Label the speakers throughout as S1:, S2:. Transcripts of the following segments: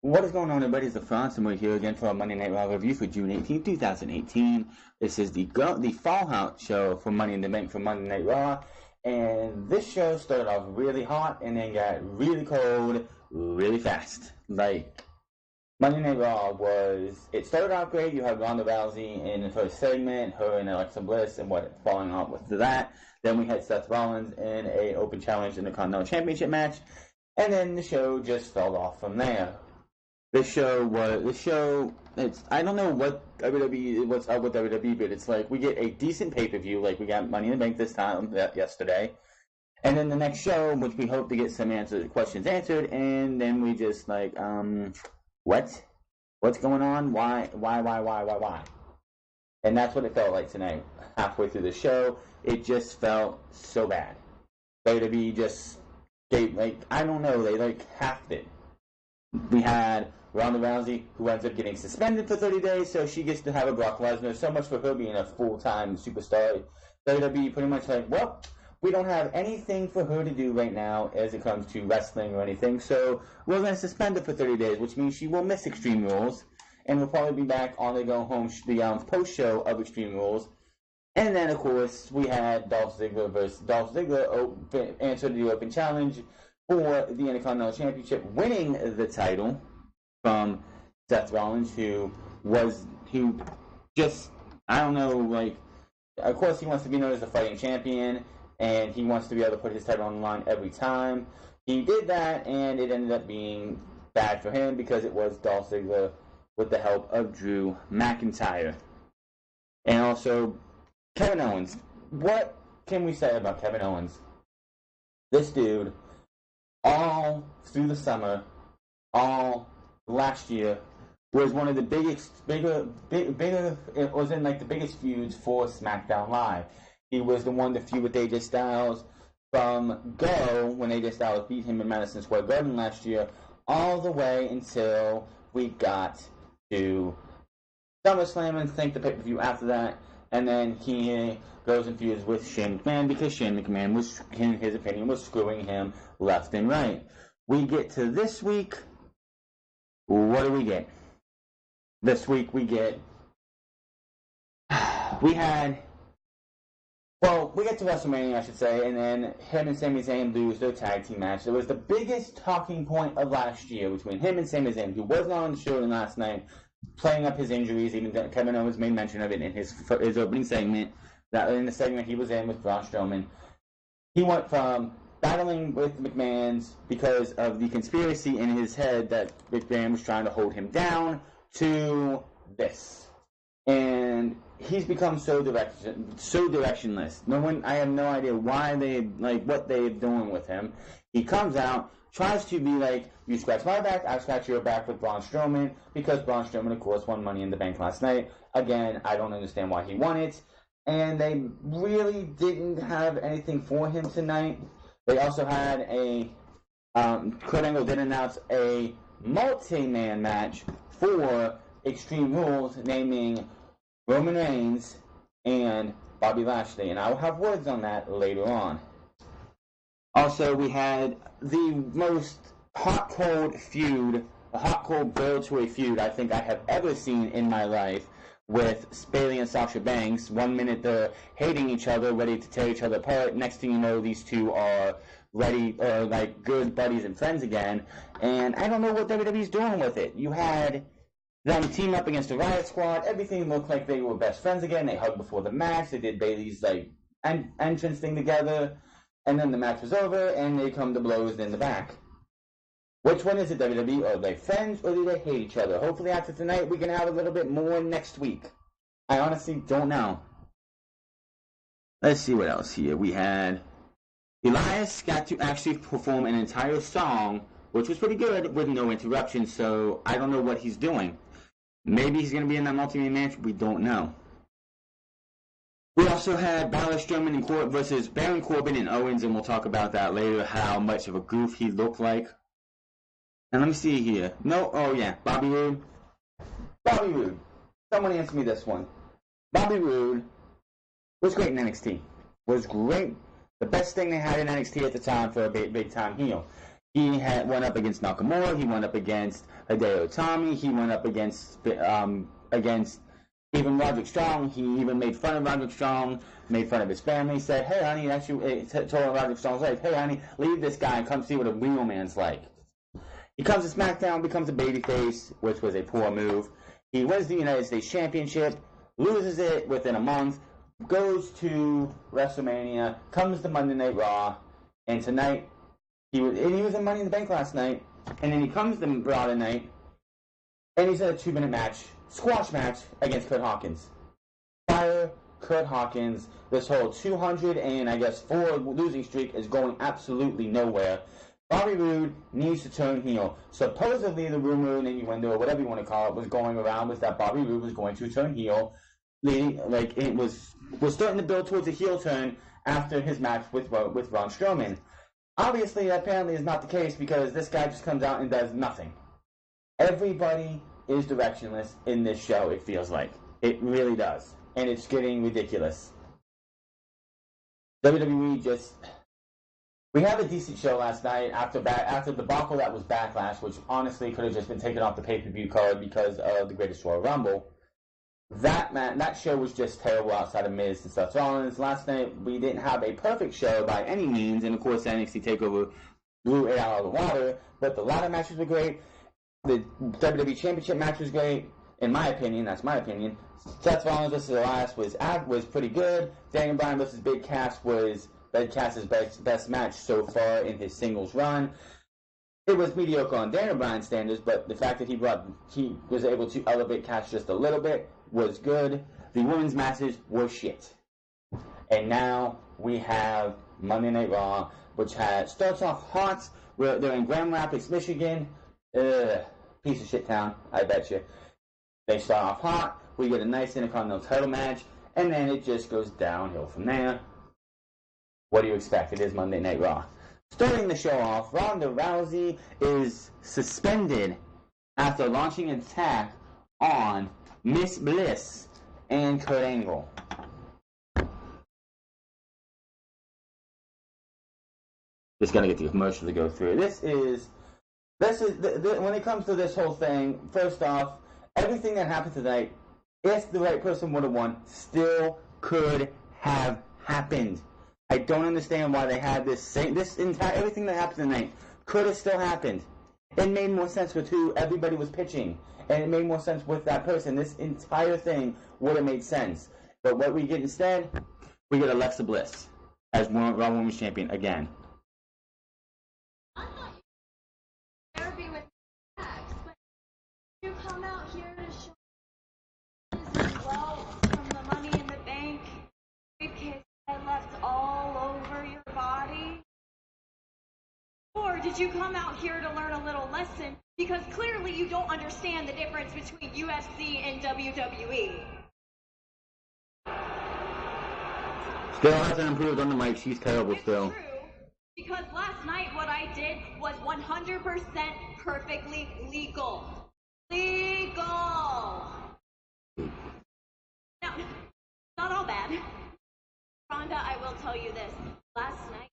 S1: What is going on, everybody? It's the France, and we're here again for our Monday Night Raw review for June 18th, 2018. This is the Fallout show for Money in the Bank for Monday Night Raw, and this show started off really hot and then got really cold really fast. Like, Monday Night Raw it started out great. You had Ronda Rousey in the first segment, her and Alexa Bliss, and following up with that. Then we had Seth Rollins in a open challenge in the Continental Championship match, and then the show just fell off from there. I don't know what's up with WWE, but it's like we get a decent pay-per-view, like we got Money in the Bank this time, yesterday, and then the next show, which we hope to get some questions answered, and then we just like, what? What's going on? Why? And that's what it felt like tonight. Halfway through the show, it just felt so bad. WWE just, I don't know, they halved it. We had Ronda Rousey, who ends up getting suspended for 30 days, so she gets to have a Brock Lesnar. So much for her being a full-time superstar. WWE pretty much we don't have anything for her to do right now as it comes to wrestling or anything, so we're going to suspend her for 30 days, which means she will miss Extreme Rules, and will probably be back on the post-show of Extreme Rules. And then, of course, we had Dolph Ziggler versus Dolph Ziggler answered the open challenge for the Intercontinental Championship, winning the title from Seth Rollins, who just, I don't know, of course he wants to be known as the fighting champion, and he wants to be able to put his title on the line every time. He did that, and it ended up being bad for him because it was Dolph Ziggler with the help of Drew McIntyre. And also, Kevin Owens. What can we say about Kevin Owens? This dude, all through the summer, all last year, was one of the it was in the biggest feuds for SmackDown Live. He was the one to feud with AJ Styles from Go, when AJ Styles beat him in Madison Square Garden last year, all the way until we got to SummerSlam, and think the pay-per-view after that, and then he goes and feuds with Shane McMahon because Shane McMahon was, in his opinion, was screwing him left and right. We get to this week. What do we get? This week we get we get to WrestleMania, I should say, and then him and Sami Zayn lose their tag team match. It was the biggest talking point of last year between him and Sami Zayn, who was not on the show last night, playing up his injuries. Even Kevin Owens made mention of it in his opening segment, that in the segment he was in with Braun Strowman. He went from battling with McMahon's because of the conspiracy in his head that McMahon was trying to hold him down, to this. And he's become so directionless. I have no idea why what they're doing with him. He comes out, tries to be like, you scratch my back, I scratch your back with Braun Strowman, because Braun Strowman, of course, won Money in the Bank last night. Again, I don't understand why he won it. And they really didn't have anything for him tonight. They also had Kurt Angle did announce a multi-man match for Extreme Rules, naming Roman Reigns and Bobby Lashley, and I will have words on that later on. Also, we had the most hot-cold build to a feud I think I have ever seen in my life, with Bayley and Sasha Banks. 1 minute they're hating each other, ready to tear each other apart. Next thing you know, these two are good buddies and friends again. And I don't know what WWE's doing with it. You had them team up against the Riot Squad. Everything looked like they were best friends again. They hugged before the match. They did Bayley's entrance thing together. And then the match was over, and they come to blows in the back. Which one is it, WWE? Are they friends, or do they hate each other? Hopefully after tonight we can have a little bit more next week. I honestly don't know. Let's see what else here. We had Elias got to actually perform an entire song, which was pretty good, with no interruption, so I don't know what he's doing. Maybe he's going to be in that multi-man match. We don't know. We also had Balor, Strowman, and Corbin versus Baron Corbin and Owens, and we'll talk about that later, how much of a goof he looked like. And let me see here. Bobby Roode. Someone answer me this one. Bobby Roode was great in NXT. Was great. The best thing they had in NXT at the time for a big time heel. went up against Nakamura. He went up against Hideo Itami. He went up against even Roderick Strong. He even made fun of Roderick Strong, made fun of his family. Said, "Hey, honey," actually told Roderick Strong's wife, "Hey, honey, leave this guy and come see what a real man's like." He comes to SmackDown, becomes a babyface, which was a poor move. He wins the United States Championship, loses it within a month, goes to WrestleMania, comes to Monday Night Raw, and tonight he was in Money in the Bank last night, and then he comes to Raw tonight, and he's in a 2-minute match, squash match against Kurt Hawkins. Fire Kurt Hawkins. This whole 204 losing streak is going absolutely nowhere. Bobby Roode needs to turn heel. Supposedly, the rumor and innuendo, or whatever you want to call it, was going around was that Bobby Roode was going to turn heel. It was starting to build towards a heel turn after his match with Braun Strowman. Obviously, that apparently is not the case because this guy just comes out and does nothing. Everybody is directionless in this show, it feels like. It really does. And it's getting ridiculous. WWE just... We had a decent show last night after the debacle that was Backlash, which honestly could have just been taken off the pay-per-view card because of the Greatest Royal Rumble. That show was just terrible outside of Miz and Seth Rollins. Last night, we didn't have a perfect show by any means, and of course, the NXT TakeOver blew it out of the water, but the ladder matches were great. The WWE Championship match was great, in my opinion. That's my opinion. Seth Rollins vs. Elias was pretty good. Daniel Bryan vs. Big Cass was Big Cass's best match so far in his singles run. It was mediocre on Daniel Bryan's standards, but the fact that he was able to elevate Cass just a little bit was good. The women's matches were shit. And now we have Monday Night Raw, which starts off hot. They're in Grand Rapids, Michigan. Piece of shit town, I bet you. They start off hot. We get a nice Intercontinental title match, and then it just goes downhill from there. What do you expect? It is Monday Night Raw. Starting the show off, Ronda Rousey is suspended after launching an attack on Miss Bliss and Kurt Angle. Just gonna get the commercial to go through. This is when it comes to this whole thing. First off, everything that happened tonight, if the right person would have won, still could have happened. I don't understand why they had everything that happened tonight could have still happened. It made more sense with who everybody was pitching, and it made more sense with that person. This entire thing would have made sense. But what we get instead, we get Alexa Bliss as Raw Women's Champion again.
S2: I thought you would be with Max, but you come out here to show this wealth from the Money in the Bank briefcase that left all over your body? Or did you come out here to learn a little lesson? Because clearly you don't understand the difference between UFC and WWE.
S1: Still hasn't improved on the mic. She's terrible still.
S2: True, because last night what I did was 100% perfectly legal. Legal! Now, not all bad. Rhonda, I will tell you this. Last night,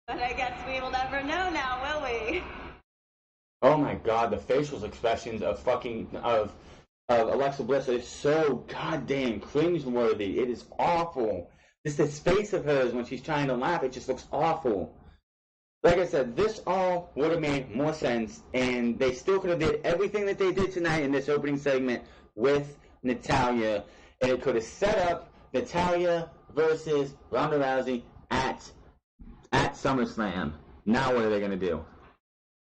S2: but I guess we will never know now, will we?
S1: Oh my god, the facial expressions of Alexa Bliss is so goddamn cringeworthy. It is awful. Just this face of hers when she's trying to laugh, it just looks awful. Like I said, this all would have made more sense, and they still could have did everything that they did tonight in this opening segment with Natalya, and it could have set up Natalya versus Ronda Rousey at SummerSlam. Now what are they going to do?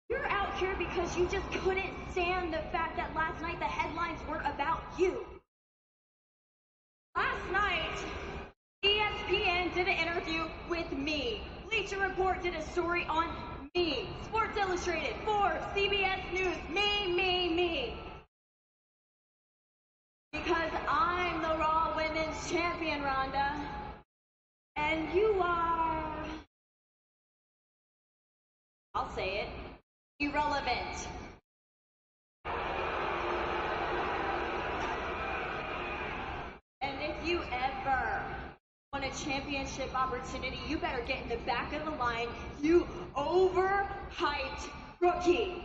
S2: You're out here because you just couldn't stand the fact that last night the headlines weren't about you. Last night, ESPN did an interview with me. Bleacher Report did a story on me. Sports Illustrated, Forbes, CBS News, me. Because I'm the Raw Women's Champion, Rhonda. And you are... I'll say it. Irrelevant. And if you ever want a championship opportunity, you better get in the back of the line, you overhyped rookie.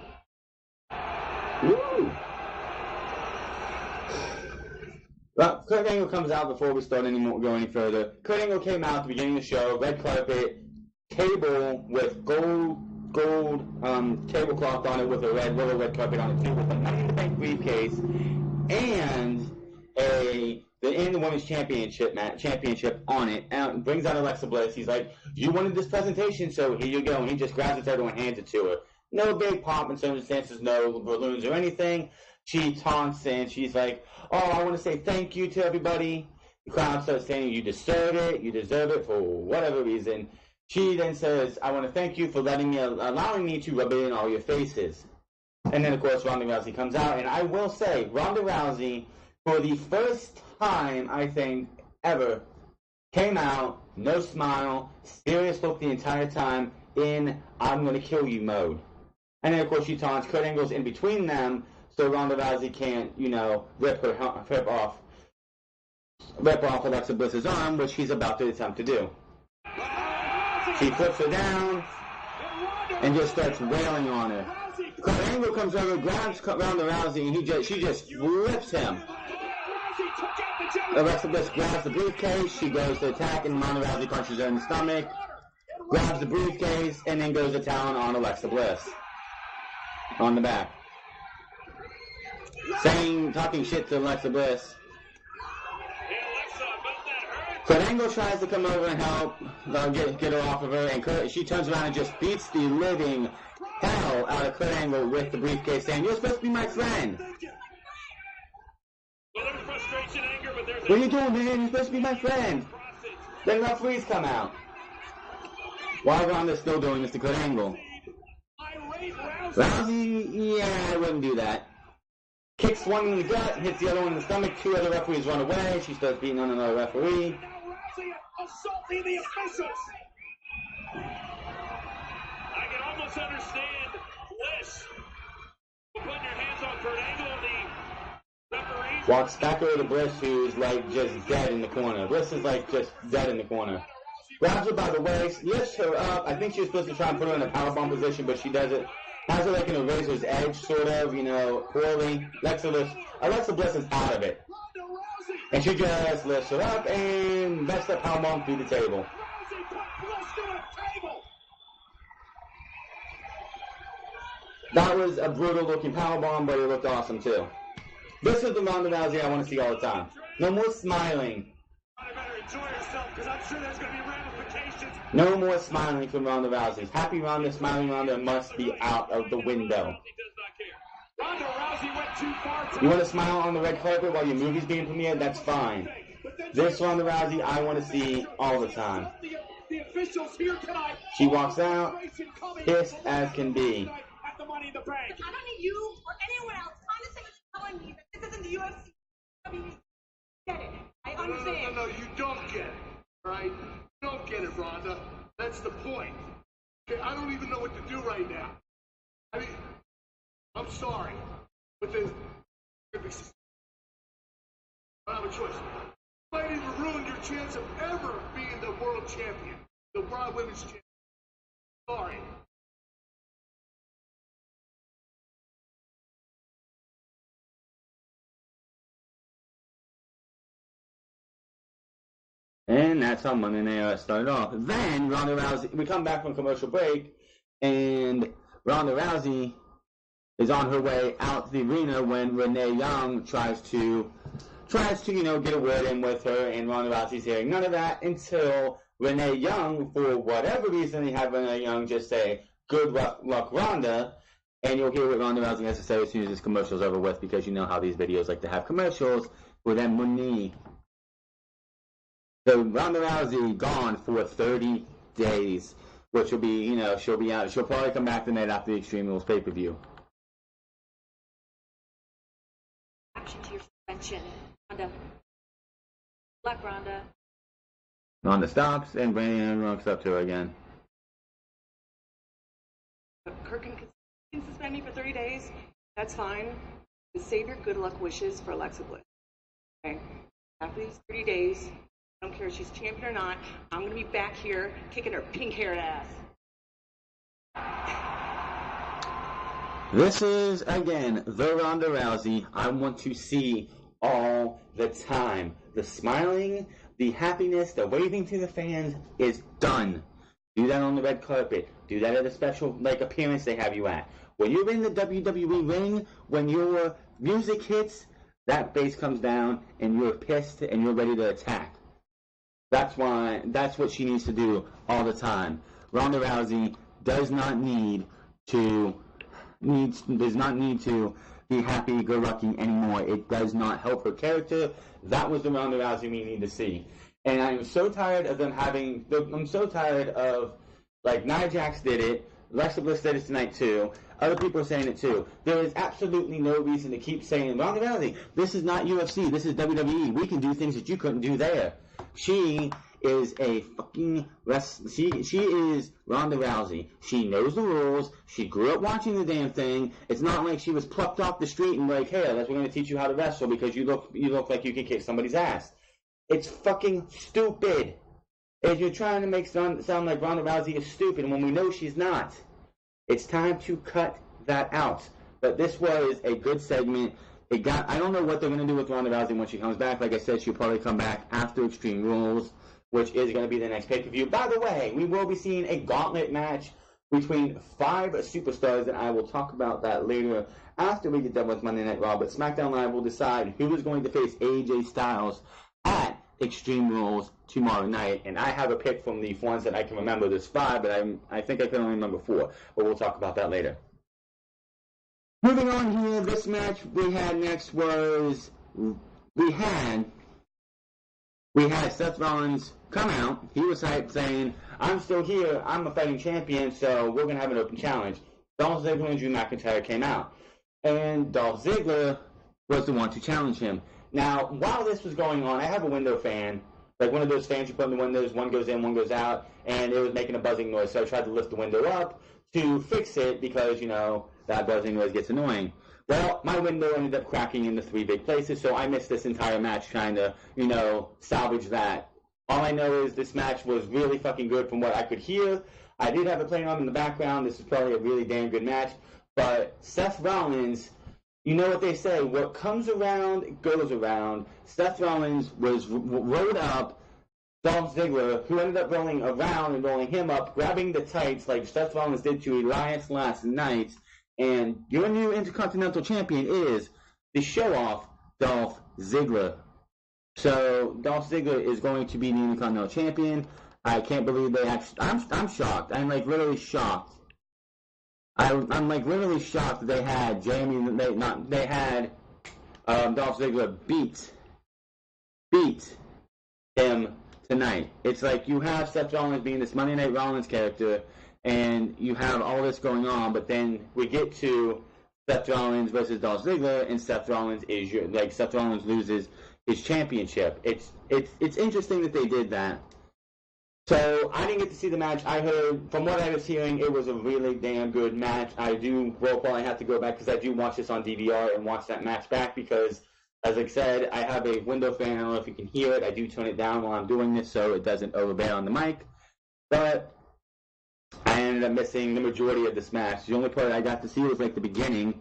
S1: Woo! Well, Kurt Angle comes out before we start go any further. Kurt Angle came out at the beginning of the show, red carpet, table with gold tablecloth on it with a little red carpet on it too, with a Money in the Bank briefcase and the women's championship on it. And brings out Alexa Bliss. He's like, "You wanted this presentation, so here you go." And he just grabs the title and hands it to her. No big pomp and circumstances, no balloons or anything. She taunts and she's like, "Oh, I want to say thank you to everybody." The crowd starts saying, "You deserve it for whatever reason." She then says, "I want to thank you for allowing me to rub it in all your faces." And then, of course, Ronda Rousey comes out. And I will say, Ronda Rousey, for the first time, I think, ever, came out, no smile, serious look the entire time, in "I'm going to kill you" mode. And then, of course, she taunts. Kurt Angle's in between them, so Ronda Rousey can't, rip off Alexa Bliss's arm, which she's about to attempt to do. She flips her down and just starts wailing on her. Kurt Angle comes over, grabs Ronda Rousey, and she just flips him. Alexa Bliss grabs the briefcase. She goes to attack, and Ronda Rousey punches her in the stomach, grabs the briefcase, and then goes to town on Alexa Bliss on the back, talking shit to Alexa Bliss. Kurt Angle tries to come over and help get her off of her, and she turns around and just beats the living hell out of Kurt Angle with the briefcase, saying, "You're supposed to be my friend. What are you doing, man? You're supposed to be my friend." Then referees come out. While Ronda's still doing this to Kurt Angle. Rousey, yeah, I wouldn't do that. Kicks one in the gut, hits the other one in the stomach. Two other referees run away. She starts beating on another referee.
S3: Assaulting the officials. I can almost understand Bliss putting your hands on Kurt Angle and the referees.
S1: Walks back over to Bliss, who's like just dead in the corner. Bliss is like just dead in the corner. Grabs her by the waist, lifts her up. I think she was supposed to try and put her in a powerbomb position, but she does it. Has her like in a razor's edge, sort of, poorly. Alexa Bliss is out of it. And she just lifts her up and best that powerbomb through the table. That was a brutal looking powerbomb, but it looked awesome too. This is the Ronda Rousey I want to see all the time. No more smiling. No more smiling from Ronda Rousey. Happy Ronda, smiling Ronda must be out of the window. You want to smile on the red carpet while your movie's being premiered? That's fine. This Ronda Rousey I want to see all the time. She walks out, pissed as can be.
S2: I don't need you or anyone else condescending telling me that this isn't the UFC. Get it. I understand.
S3: No, you don't get it, right? You don't get it, Ronda. That's the point. Okay, I don't even know what to do right now. I mean, I'm sorry, but I don't have a choice. You might even ruin your chance of ever being the world champion, the Raw Women's Champion. Sorry.
S1: And that's how Monday Night started off. Then Ronda Rousey, we come back from commercial break, and Ronda Rousey is on her way out the arena when Renee Young tries to get a word in with her, and Ronda Rousey's hearing none of that until Renee Young, for whatever reason, they have Renee Young just say, "Good luck, Ronda," and you'll hear what Ronda Rousey has to say as soon as this commercial's over with, because you know how these videos like to have commercials for them money. So Ronda Rousey gone for 30 days, which will be, she'll be out. She'll probably come back the night after the Extreme Rules pay-per-view.
S2: Action to your suspension, Ronda. Luck, Ronda.
S1: Ronda stops, and Brandon walks up to her again.
S4: Kirk can suspend me for 30 days. That's fine. Save your good luck wishes for Alexa Bliss. Okay. After these 30 days, I I don't care if she's champion or not. I'm going to be back here kicking her pink-haired ass.
S1: This is, again, the Ronda Rousey I want to see all the time. The smiling, the happiness, the waving to the fans is done. Do that on the red carpet. Do that at a special appearance they have you at. When you're in the WWE ring, when your music hits, that bass comes down and you're pissed and you're ready to attack. That's what she needs to do all the time. Ronda Rousey does not need to be happy-go-lucky anymore. It does not help her character. That was the Ronda Rousey we need to see. And I'm so tired of them having... I'm so tired of... Nia Jax did it. Alexa Bliss did it tonight, too. Other people are saying it, too. There is absolutely no reason to keep saying, Ronda Rousey, this is not UFC. This is WWE. We can do things that you couldn't do there. She is a fucking she is Ronda Rousey. She knows the rules. She grew up watching the damn thing. It's not like she was plucked off the street and hey, we're going to teach you how to wrestle because you look like you can kick somebody's ass. It's fucking stupid. If you're trying to make sound like Ronda Rousey is stupid when we know she's not. It's time to cut that out. But this was a good segment. I don't know what they're going to do with Ronda Rousey when she comes back. Like I said, she'll probably come back after Extreme Rules, which is going to be the next pay-per-view. By the way, we will be seeing a gauntlet match between 5 superstars, and I will talk about that later after we get done with Monday Night Raw. But SmackDown Live will decide who is going to face AJ Styles at Extreme Rules tomorrow night. And I have a pick from the ones that I can remember. There's 5, but I think I can only remember 4. But we'll talk about that later. Moving on here, this match we had next was we had Seth Rollins come out. He was hyped saying, I'm still here, I'm a fighting champion, so we're going to have an open challenge. Dolph Ziggler and Drew McIntyre came out. And Dolph Ziggler was the one to challenge him. Now, while this was going on, I have a window fan, one of those fans you put in the windows, one goes in, one goes out, and it was making a buzzing noise, so I tried to lift the window up to fix it because, that buzzing noise gets annoying. Well, my window ended up cracking into 3 big places, so I missed this entire match trying to, salvage that. All I know is this match was really fucking good from what I could hear. I did have it playing on in the background. This is probably a really damn good match. But Seth Rollins, you know what they say, what comes around goes around. Seth Rollins rode up Dolph Ziggler, who ended up rolling around and rolling him up, grabbing the tights like Seth Rollins did to Elias last night. And your new Intercontinental Champion is the show-off Dolph Ziggler. So Dolph Ziggler is going to be the Intercontinental Champion. I can't believe they actually... I'm shocked. I'm literally shocked. I'm literally shocked that they had Dolph Ziggler beat him tonight. It's like you have Seth Rollins being this Monday Night Rollins character, and you have all this going on, but then we get to Seth Rollins versus Dolph Ziggler, and Seth Rollins loses his championship. It's interesting that they did that. So I didn't get to see the match. I heard, from what I was hearing, it was a really damn good match. I do probably have to go back because I do watch this on DVR and watch that match back because, as I said, I have a window fan. I don't know if you can hear it. I do tone it down while I'm doing this so it doesn't overbear on the mic. But I ended up missing the majority of this match. The only part I got to see was the beginning,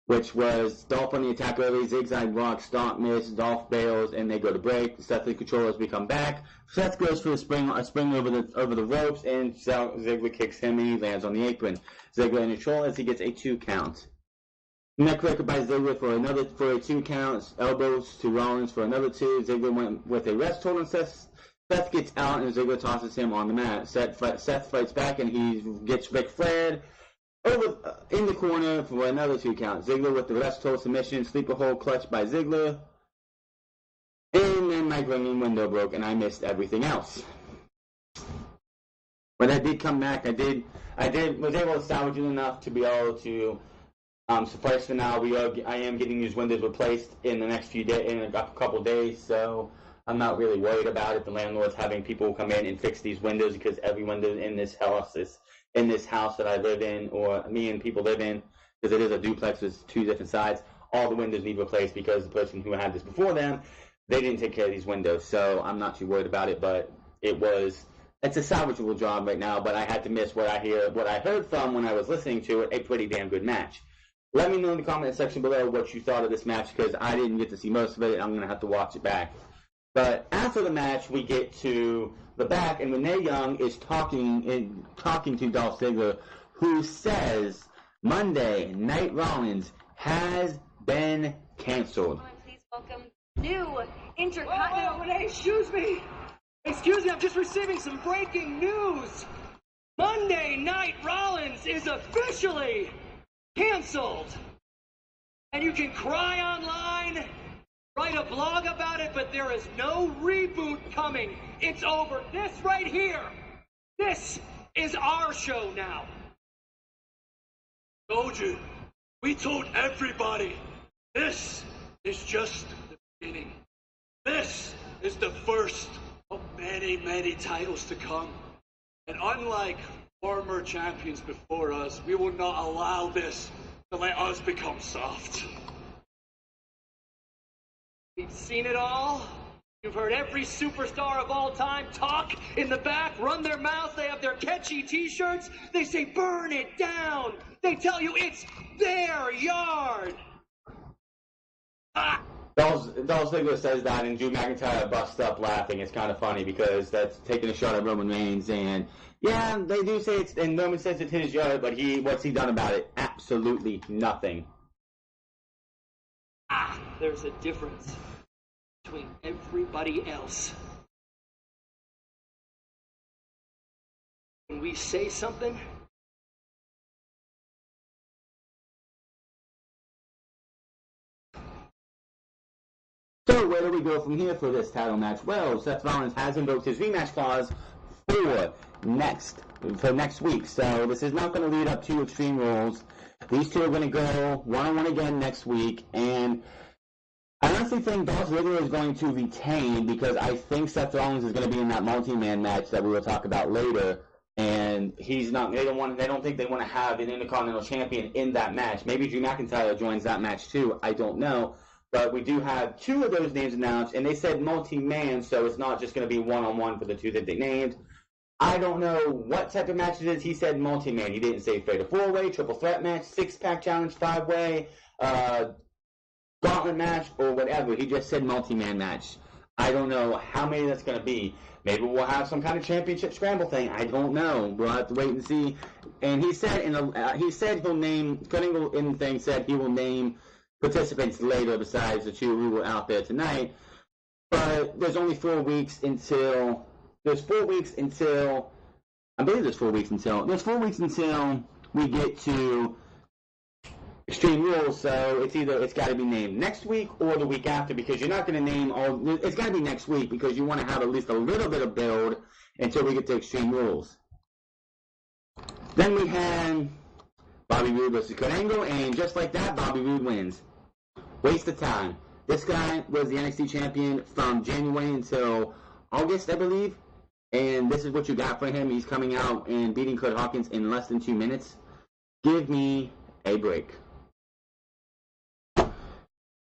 S1: which was Dolph on the attack early, zigzag rock, stomp miss, Dolph bails, and they go to break. The Seth controllers become back. Seth goes for a spring over the ropes, and Ziggler kicks him, and he lands on the apron. Ziggler in control as he gets a 2 count. Neckbreaker by Ziggler for a 2 count. Elbows to Rollins for another 2. Ziggler went with a rest hold on Seth. Seth gets out, and Ziggler tosses him on the mat. Seth fights back, and he gets Ric Flair over in the corner for another 2 count. Ziggler with the rest hold submission, sleeper hold clutch by Ziggler. And then my ringing window broke, and I missed everything else. But I did come back. Was able to salvage it enough to be able to suffice for now. I am getting these windows replaced in the next few days, in a couple days, so I'm not really worried about it. The landlord's having people come in and fix these windows because every window in this house that I live in, or me and people live in, because it is a duplex with 2 different sides, all the windows need replaced because the person who had this before them they didn't take care of these windows, so I'm not too worried about it. But it's a salvageable job right now. But I had to miss what I heard from when I was listening to it. A pretty damn good match. Let me know in the comment section below what you thought of this match, because I didn't get to see most of it. I'm gonna have to watch it back. But after the match, we get to the back, and Renee Young is talking to Dolph Ziggler, who says Monday Night Rollins has been canceled.
S2: Please welcome new Intercontinental.
S4: Renee, excuse me. Excuse me, I'm just receiving some breaking news. Monday Night Rollins is officially canceled. And you can cry online, write a blog about it, but there is no reboot coming. It's over. This right here, this is our show now.
S3: Told you. We told everybody. This is just the beginning. This is the first of many, many titles to come. And unlike former champions before us, we will not allow this to let us become soft.
S4: We've seen it all. You've heard every superstar of all time talk in the back, run their mouth. They have their catchy t-shirts. They say, burn it down. They tell you it's their yard. Ah!
S1: Dolph Ziggler says that, and Drew McIntyre busts up laughing. It's kind of funny because that's taking a shot at Roman Reigns, and yeah, they do say it's, and Roman says it's his yard, but what's he done about it? Absolutely nothing.
S4: There's a difference between everybody else. When we say something,
S1: So where do we go from here for this title match? Well, Seth Rollins has invoked his rematch clause for next week. So this is not going to lead up to Extreme Rules. These two are going to go one-on-one again next week, and I honestly think Dolph Ziggler is going to retain, because I think Seth Rollins is going to be in that multi-man match that we will talk about later, and he's not. They don't think they want to have an Intercontinental Champion in that match. Maybe Drew McIntyre joins that match too. I don't know. But we do have two of those names announced, and they said multi-man, so it's not just going to be one-on-one for the two that they named. I don't know what type of match it is. He said multi-man. He didn't say fatal four-way, triple threat match, six-pack challenge, five-way, gauntlet match, or whatever. He just said multi-man match. I don't know how many that's going to be. Maybe we'll have some kind of championship scramble thing. I don't know. We'll have to wait and see. And he said he'll name. Cunningham in the thing said he will name participants later besides the two who were out there tonight. But there's only 4 weeks until I believe there's 4 weeks until we get to Extreme Rules. So it's got to be named next week or the week after, because you're not going to name all. It's got to be next week because you want to have at least a little bit of build until we get to Extreme Rules. Then we had Bobby Roode versus Kurt Angle, and just like that, Bobby Roode wins. Waste of time. This guy was the NXT champion from January until August, I believe, and this is what you got for him. He's coming out and beating Kurt Hawkins in less than 2 minutes. Give me a break.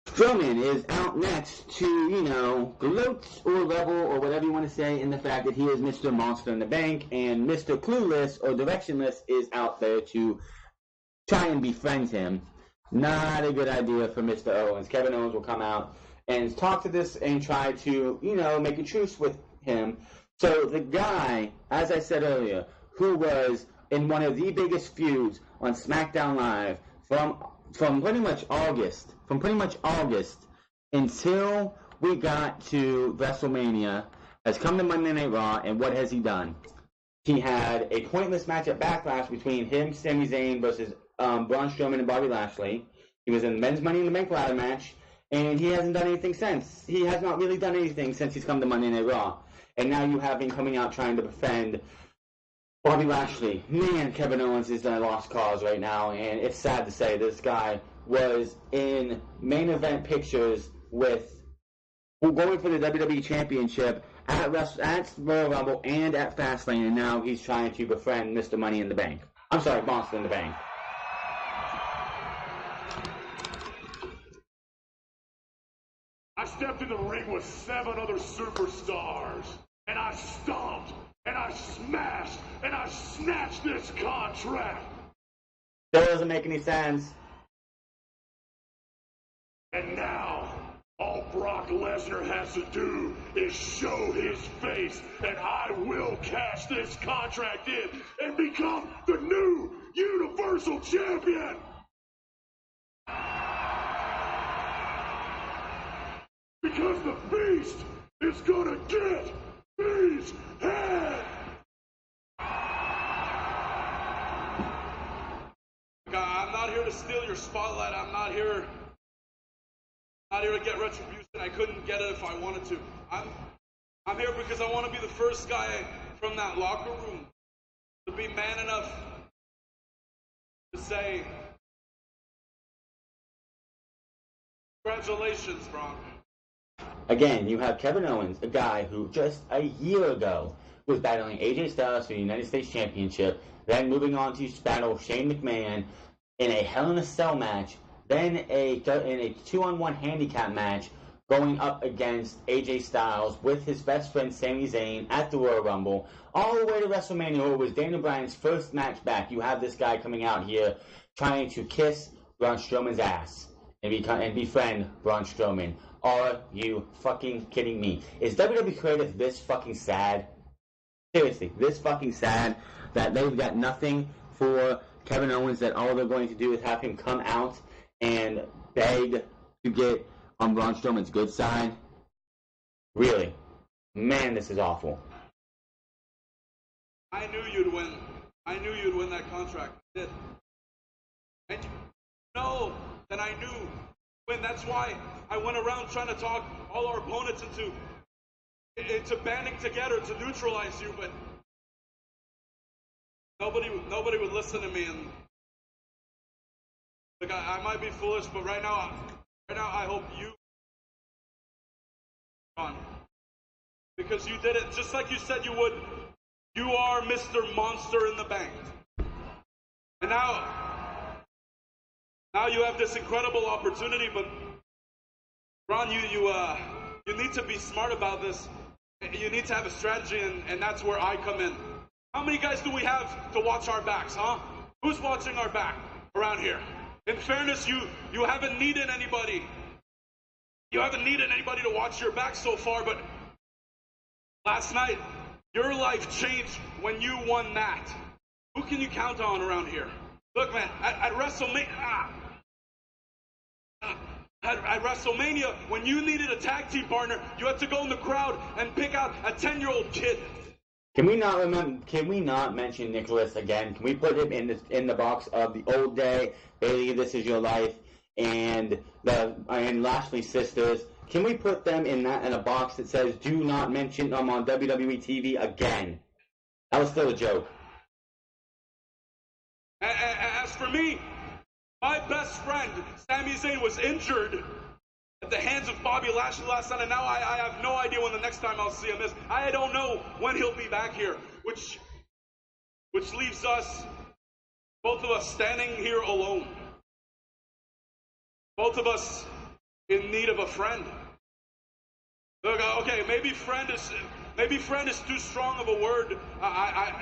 S1: Strowman is out next to, gloat or revel or whatever you want to say in the fact that he is Mr. Monster in the Bank, and Mr. Clueless or Directionless is out there to try and befriend him. Not a good idea for Mr. Owens. Kevin Owens will come out and talk to this and try to, make a truce with him. So the guy, as I said earlier, who was in one of the biggest feuds on SmackDown Live from pretty much August until we got to WrestleMania, has come to Monday Night Raw, and what has he done? He had a pointless match at Backlash between him, Sami Zayn, versus Braun Strowman and Bobby Lashley. He was in the men's Money in the Bank ladder match, and he hasn't done anything since. He has not really done anything since he's come to Monday Night Raw. And now you have him coming out trying to defend Bobby Lashley. Man, Kevin Owens is a lost cause right now, and it's sad to say this guy was in main event pictures with going for the WWE Championship at Royal Rumble and at Fastlane, and now he's trying to befriend Mr. Money in the Bank. I'm sorry, Monster in the Bank.
S3: I stepped in the ring with 7 other superstars, and I stomped, and I smashed, and I snatched this contract.
S1: That doesn't make any sense.
S3: And now, all Brock Lesnar has to do is show his face, and I will cash this contract in and become the new Universal Champion. Because the Beast is gonna get his head.
S5: I'm not here to steal your spotlight. I'm not here to get retribution. I couldn't get it if I wanted to. I'm here because I want to be the first guy from that locker room to be man enough to say, congratulations, Brock.
S1: Again, you have Kevin Owens, a guy who just a year ago was battling AJ Styles for the United States Championship, then moving on to battle Shane McMahon in a Hell in a Cell match, then in a 2-on-1 handicap match going up against AJ Styles with his best friend Sami Zayn at the Royal Rumble, all the way to WrestleMania, where it was Daniel Bryan's first match back. You have this guy coming out here trying to kiss Braun Strowman's ass and befriend Braun Strowman. Are you fucking kidding me? Is WWE creative this fucking sad? Seriously, this fucking sad that they've got nothing for Kevin Owens, that all they're going to do is have him come out and beg to get on Braun Strowman's good side? Really? Man, this is awful.
S5: I knew you'd win. I knew you'd win that contract. I did. And you know that I knew when. That's why I went around trying to talk all our opponents into banding together to neutralize you, but nobody would listen to me. And look, I might be foolish, but right now I hope you run, because you did it just like you said you would. You are Mr. Monster in the Bank, and now you have this incredible opportunity. But Ron, you need to be smart about this. You need to have a strategy, and that's where I come in. How many guys do we have to watch our backs, huh? Who's watching our back around here? In fairness, you haven't needed anybody. You haven't needed anybody to watch your back so far, but last night, your life changed when you won that. Who can you count on around here? Look, man, at WrestleMania, at WrestleMania, when you needed a tag team partner, you had to go in the crowd and pick out a 10-year-old kid.
S1: Can we not mention Nicholas again? Can we put him in the box of the old day, Bailey, This Is Your Life, and Lashley Sisters? Can we put them in a box that says do not mention them on WWE TV again? That was still a joke.
S5: As for me, my best friend, Sami Zayn, was injured at the hands of Bobby Lashley last night, and now I have no idea when the next time I'll see him is. I don't know when he'll be back here, which leaves us, both of us, standing here alone. Both of us in need of a friend. Look, okay, maybe friend is too strong of a word.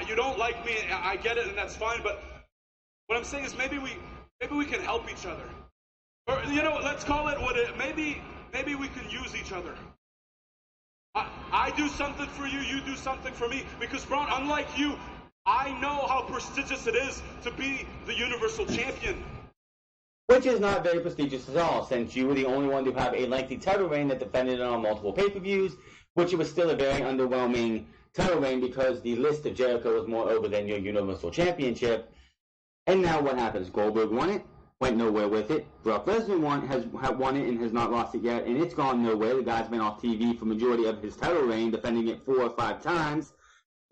S5: You don't like me, I get it, and that's fine. But what I'm saying is maybe we can help each other, or let's call it what it. Maybe we can use each other. I do something for you, you do something for me. Because Braun, unlike you, I know how prestigious it is to be the Universal Champion.
S1: Which is not very prestigious at all, since you were the only one to have a lengthy title reign that defended it on multiple pay-per-views, which it was still a very underwhelming title reign because the list of Jericho was more over than your Universal Championship. And now what happens? Goldberg won it, went nowhere with it. Brock Lesnar has won it and has not lost it yet, and it's gone nowhere. The guy's been off TV for majority of his title reign, defending it 4 or 5 times.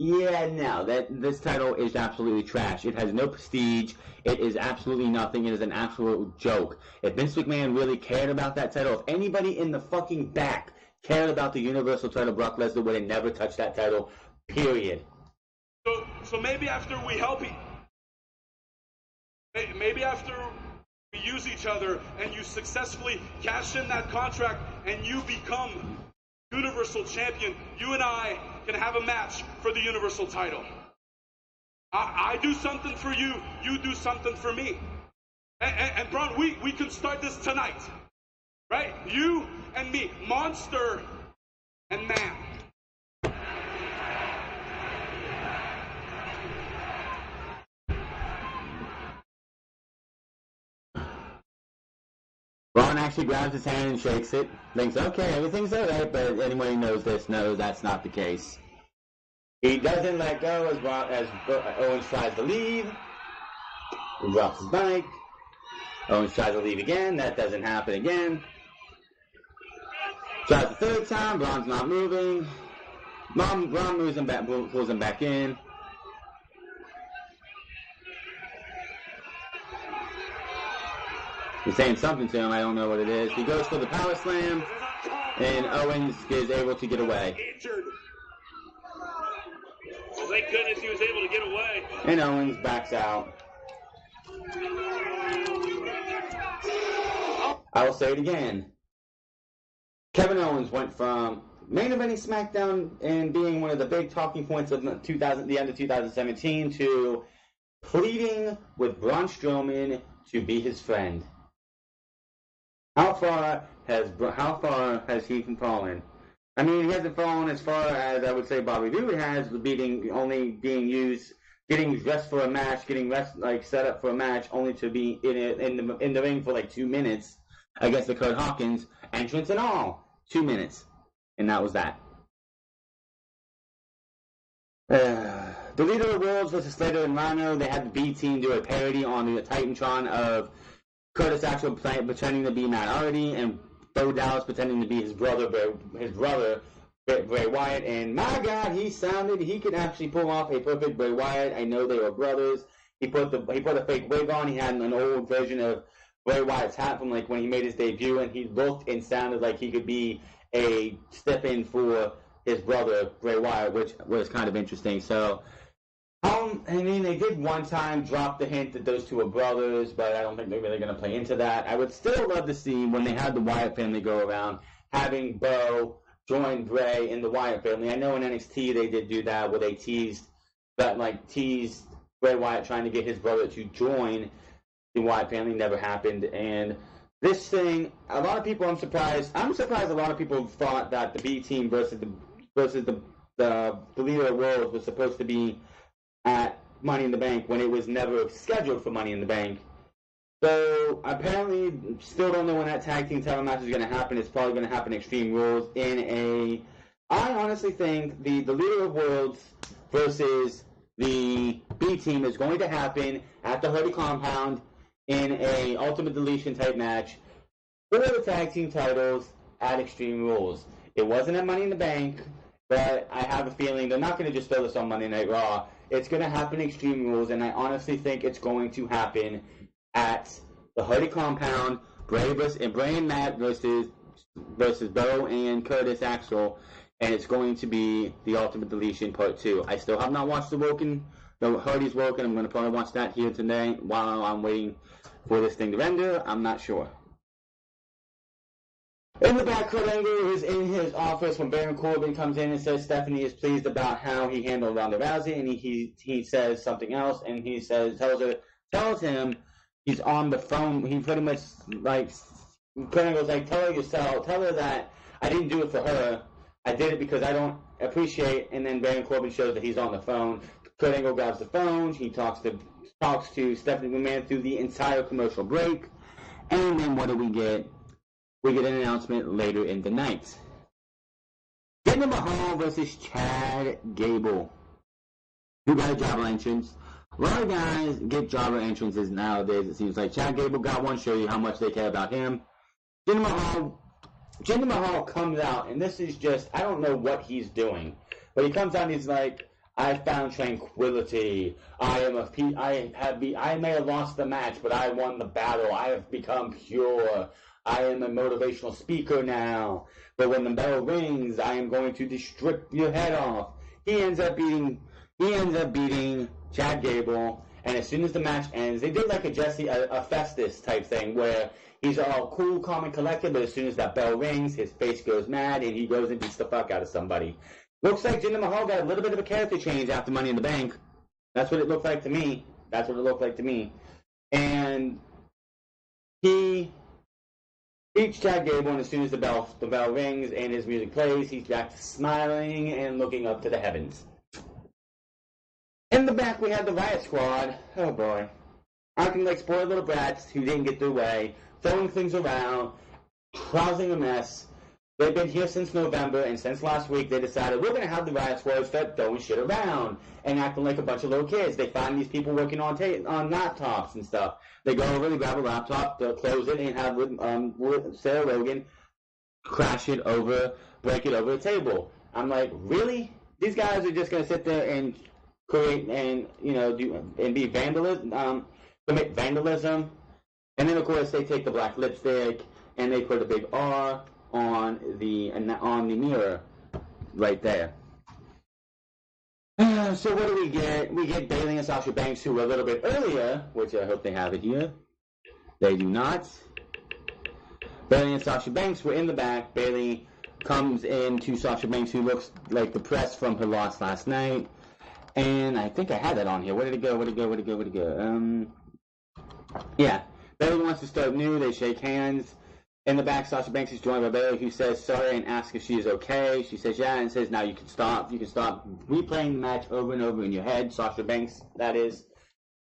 S1: Yeah, no, this title is absolutely trash. It has no prestige. It is absolutely nothing. It is an absolute joke. If Vince McMahon really cared about that title, if anybody in the fucking back cared about the Universal title, Brock Lesnar would have never touched that title, period.
S5: So maybe after we help maybe after we use each other, and you successfully cash in that contract, and you become Universal Champion, you and I can have a match for the Universal title. I do something for you, you do something for me. And Braun, we can start this tonight. Right? You and me, monster and man.
S1: Braun actually grabs his hand and shakes it. Thinks, okay, everything's alright, but anyone who knows this knows that's not the case. He doesn't let go as Owens tries to leave. He drops his bike. Owens tries to leave again. That doesn't happen again. Tries the third time. Braun's not moving. Braun moves him back, pulls him back in. He's saying something to him. I don't know what it is. He goes for the power slam, and Owens is able to get away.
S3: Injured. Well, thank goodness he was able to get away.
S1: And Owens backs out. I will say it again. Kevin Owens went from main eventing SmackDown and being one of the big talking points of the end of 2017 to pleading with Braun Strowman to be his friend. How far has he fallen? I mean, he hasn't fallen as far as I would say Bobby Roode has, getting dressed for a match, getting set up for a match, only to be in the ring for like 2 minutes against the Kurt Hawkins, entrance and all, 2 minutes, and that was that. The Leader of the Worlds versus Slater and Rhino. They had the B team do a parody on the Titantron of Curtis Axel pretending to be Matt Hardy and Bo Dallas pretending to be his brother Bray Wyatt. And my God, he could actually pull off a perfect Bray Wyatt. I know they were brothers. He put a fake wig on. He had an old version of Bray Wyatt's hat from like when he made his debut, and he looked and sounded like he could be a step-in for his brother Bray Wyatt, which was kind of interesting. So, I mean, they did one time drop the hint that those two are brothers, but I don't think they're really going to play into that. I would still love to see, when they had the Wyatt family go around, having Bo join Bray in the Wyatt family. I know in NXT they did do that, where they teased Bray Wyatt trying to get his brother to join the Wyatt family. Never happened. And this thing, a lot of people, I'm surprised a lot of people thought that the B team versus the Leader of the Worlds was supposed to be at Money in the Bank when it was never scheduled for Money in the Bank. So apparently, still don't know when that tag team title match is going to happen. It's probably going to happen Extreme Rules I honestly think the Leader of the Worlds versus the B team is going to happen at the Hardy Compound in a Ultimate Deletion type match for the tag team titles at Extreme Rules. It wasn't at Money in the Bank, but I have a feeling they're not going to just throw this on Monday Night Raw. It's going to happen Extreme Rules, and I honestly think it's going to happen at the Hardy Compound. Bray and Matt versus Bo and Curtis Axel, and it's going to be the Ultimate Deletion Part 2. I still have not watched the Hardy's Woken. I'm going to probably watch that here today while I'm waiting for this thing to render. I'm not sure. In the back, Kurt Angle is in his office when Baron Corbin comes in and says Stephanie is pleased about how he handled Ronda Rousey, and he says something else, and he tells him he's on the phone. He pretty much Kurt Angle's like, tell her that I didn't do it for her. I did it because I don't appreciate. And then Baron Corbin shows that he's on the phone. Kurt Angle grabs the phone. He talks to Stephanie McMahon through the entire commercial break, and then what do we get? We get an announcement later in the night. Jinder Mahal versus Chad Gable. Who got a jobber entrance? A lot of guys get jobber entrances nowadays, it seems like. Chad Gable got one, show you how much they care about him. Jinder Mahal comes out, and this is just, I don't know what he's doing. But he comes out and he's like, I found tranquility. I may have lost the match, but I won the battle. I have become pure. I am a motivational speaker now. But when the bell rings, I am going to strip your head off. He ends up beating Chad Gable, And as soon as the match ends, they did like a Festus type thing where he's all cool, calm, and collected, but as soon as that bell rings, his face goes mad, and he goes and beats the fuck out of somebody. Looks like Jinder Mahal got a little bit of a character change after Money in the Bank. That's what it looked like to me. And he beats Chad Gable, and as soon as the bell rings and his music plays, he's back to smiling and looking up to the heavens. In the back, we had the Riot Squad. Oh boy. Acting like spoiled little brats who didn't get their way, throwing things around, causing a mess. They've been here since November, and since last week, they decided we're going to have the Riot Squad start throwing shit around and acting like a bunch of little kids. They find these people working on laptops and stuff. They go over, they grab a laptop, they'll close it, and have Sarah Logan crash it over, break it over a table. I'm like, really? These guys are just going to sit there and create and, be commit vandalism? And then, of course, they take the black lipstick and they put a big R on the mirror right there. So what do we get? We get Bayley and Sasha Banks, who were a little bit earlier, which I hope they have it here. They do not. Bayley and Sasha Banks were in the back. Bayley comes in to Sasha Banks, who looks like depressed from her loss last night. And I think I had that on here. Where did it go? Yeah. Bayley wants to start new. They shake hands. In the back, Sasha Banks is joined by Bayley, who says sorry and asks if she is okay. She says yeah, and says now you can stop. You can stop replaying the match over and over in your head, Sasha Banks, that is.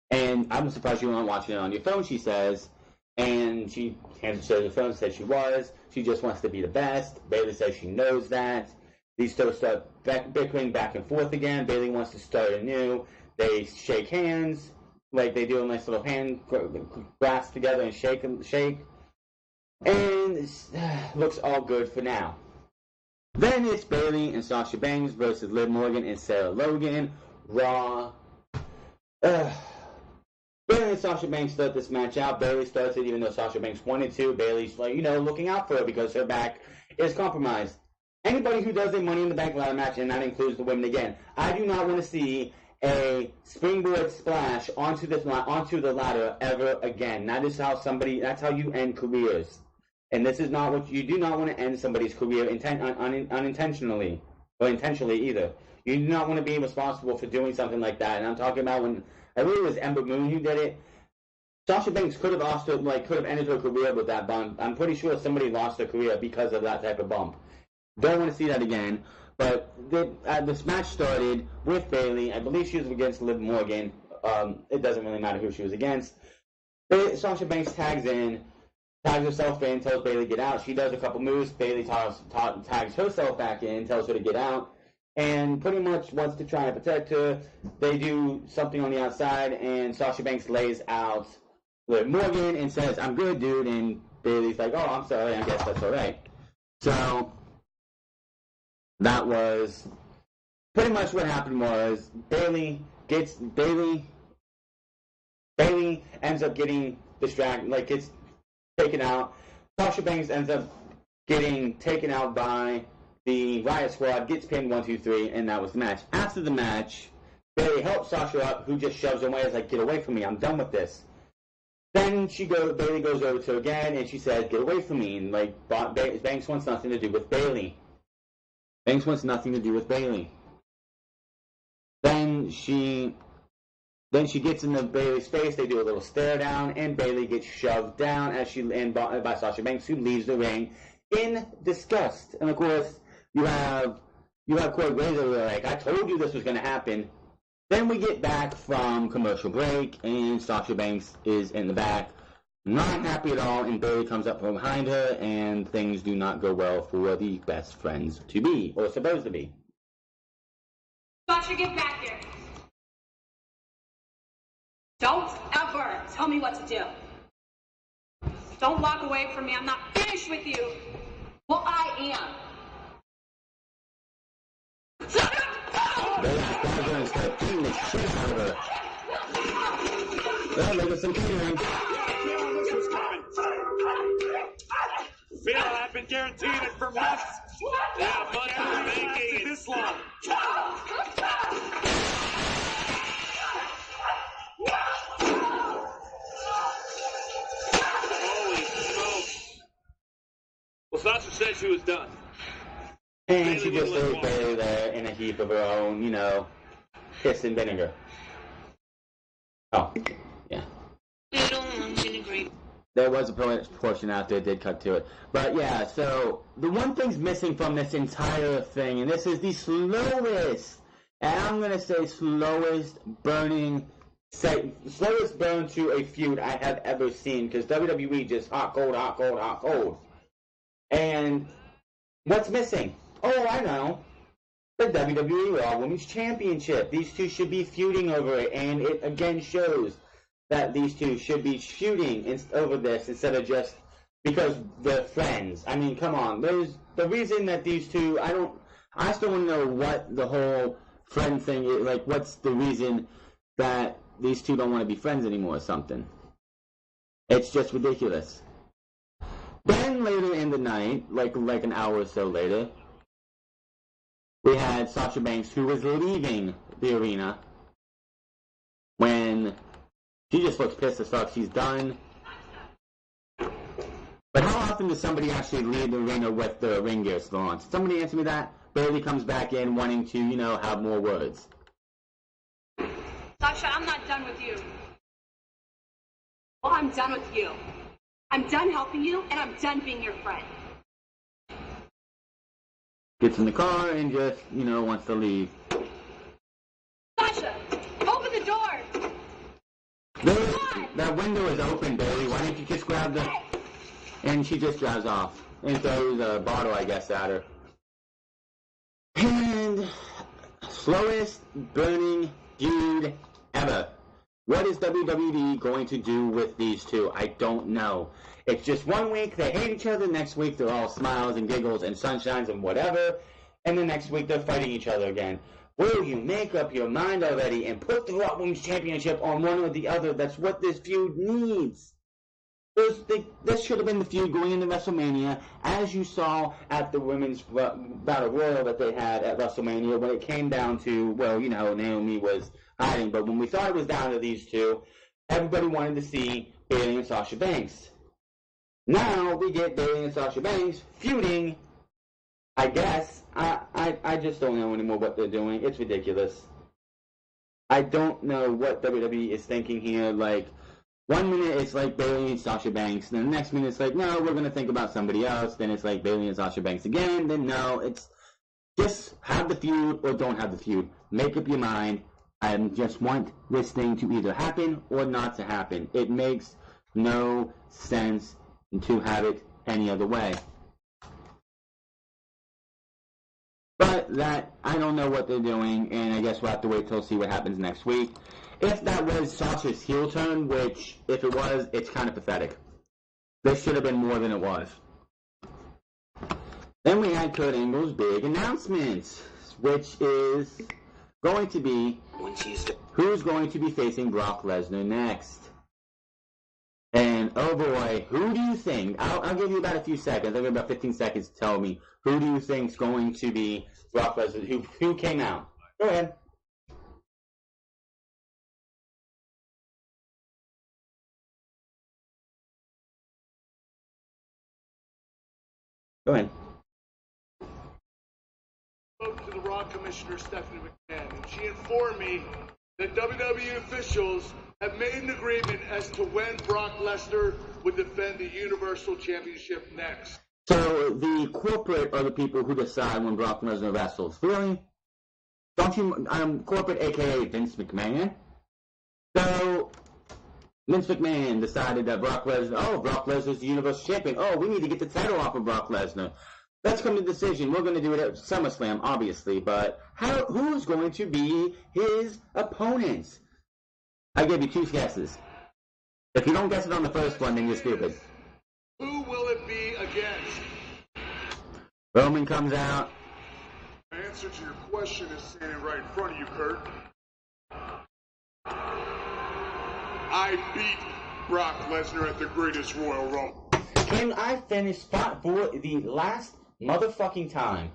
S1: And I'm surprised you weren't watching it on your phone, she says. And she handed her the phone and said she was. She just wants to be the best. Bayley says she knows that. These two start bickering back and forth again. Bayley wants to start anew. They shake hands, like they do a nice little hand grasp together and shake. And it looks all good for now. Then it's Bayley and Sasha Banks versus Liv Morgan and Sarah Logan. Raw. Bayley and Sasha Banks start this match out. Bayley starts it even though Sasha Banks wanted to. Bayley's like, looking out for her because her back is compromised. Anybody who does a Money in the Bank ladder match, and that includes the women again, I do not want to see a springboard splash onto the ladder ever again. That's how you end careers. And this is not what you do not want to end somebody's career unintentionally or intentionally either. You do not want to be responsible for doing something like that. And I'm talking about when I believe it was Ember Moon who did it. Sasha Banks could have ended her career with that bump. I'm pretty sure somebody lost their career because of that type of bump. Don't want to see that again. But this match started with Bayley. I believe she was against Liv Morgan. It doesn't really matter who she was against. Sasha Banks tags herself in, tells Bayley to get out. She does a couple moves. Bayley tags herself back in, tells her to get out, and pretty much wants to try and protect her. They do something on the outside, and Sasha Banks lays out Liv Morgan and says, "I'm good, dude." And Bayley's like, "Oh, I'm sorry. I guess that's all right." So that was pretty much what happened. Was Bayley ends up getting distracted, gets taken out. Sasha Banks ends up getting taken out by the Riot Squad, gets pinned 1, 2, 3, and that was the match. After the match, Bayley helps Sasha up, who just shoves her away. Is like, "Get away from me! I'm done with this." Then Bayley goes over to her again, and she says, "Get away from me!" And Banks wants nothing to do with Bayley. Then she gets into Bayley's face. They do a little stare down, and Bayley gets shoved down by Sasha Banks, who leaves the ring in disgust. And of course, you have Corey Graves over there like, "I told you this was going to happen." Then we get back from commercial break, and Sasha Banks is in the back, not happy at all, and Bayley comes up from behind her, and things do not go well for the best friends to be, or supposed to be.
S6: Sasha, get back here. Don't ever tell me what to do. Don't walk away from me. I'm not finished with you. Well, I am.
S1: Bayley's going to start beating the shit out of her. Well, look at some catering.
S3: Phil, I've been guaranteeing it for months. Yeah, but I'm making it this long. Well, Sasha said she was done.
S1: And she just laid Bailey there in a heap of her own, you know, piss and vinegar. Oh, yeah. There was a portion out there that did cut to it. But yeah, so the one thing's missing from this entire thing, and this is the slowest, and I'm going to say slowest burn to a feud I have ever seen, because WWE just hot, cold, hot, cold, hot, cold. And what's missing? Oh, I know. The WWE Raw Women's Championship. These two should be feuding over it, and it again shows that these two should be feuding over this instead of just because they're friends. I mean, come on. There's the reason that these two. I still want to know what the whole friend thing is. Like, what's the reason that these two don't want to be friends anymore or something? It's just ridiculous. Then later in the night, like an hour or so later, we had Sasha Banks, who was leaving the arena when she just looks pissed as fuck. She's done. But how often does somebody actually leave the arena with the ring gear still on? Somebody answer me that. Bailey comes back in wanting to, you know, have more words.
S6: Sasha, I'm not done with you. Well, I'm done with you. I'm done helping you, and I'm done being your friend.
S1: Gets in the car and just, you know, wants to leave.
S6: Sasha, open the door!
S1: That window is open, Bailey. Why don't you just grab the... And she just drives off and throws a bottle, I guess, at her. And slowest burning feud ever. What is WWE going to do with these two? I don't know. It's just 1 week they hate each other, next week they're all smiles and giggles and sunshines and whatever, and the next week they're fighting each other again. Will you make up your mind already and put the Raw Women's Championship on one or the other? That's what this feud needs. This should have been the feud going into WrestleMania, as you saw at the Women's Battle Royal that they had at WrestleMania when it came down to, well, you know, Naomi was hiding, but when we thought it was down to these two, everybody wanted to see Bayley and Sasha Banks. Now we get Bayley and Sasha Banks feuding, I guess. I just don't know anymore what they're doing. It's ridiculous. I don't know what WWE is thinking here. Like, 1 minute it's like Bayley and Sasha Banks, then the next minute it's like, no, we're going to think about somebody else. Then it's like Bayley and Sasha Banks again. Then no, it's just have the feud or don't have the feud. Make up your mind. I just want this thing to either happen or not to happen. It makes no sense to have it any other way. But that, I don't know what they're doing, and I guess we'll have to wait till see what happens next week. If that was Sasha's heel turn, which, if it was, it's kind of pathetic. This should have been more than it was. Then we had Kurt Angle's big announcement, which is going to be who's going to be facing Brock Lesnar next. And, oh boy, who do you think? I'll give you about a few seconds. I'll give you about 15 seconds to tell me who do you think is going to be Brock Lesnar. Who came out? Go ahead. Go ahead.
S3: Spoke to the Raw Commissioner Stephanie McMahon, and she informed me that WWE officials have made an agreement as to when Brock Lesnar would defend the Universal Championship next.
S1: So the corporate are the people who decide when Brock Lesnar wrestles. Really? Don't you? Corporate, aka Vince McMahon. So Vince McMahon decided that Brock Lesnar's the Universal Champion. Oh, we need to get the title off of Brock Lesnar. Let's come to the decision. We're going to do it at SummerSlam, obviously, but who's going to be his opponents? I give you two guesses. If you don't guess it on the first one, then you're stupid.
S3: Who will it be against?
S1: Roman comes out.
S3: The answer to your question is standing right in front of you, Kurt. I beat Brock Lesnar at the Greatest Royal Rumble.
S1: Can I finish spot for the last motherfucking time?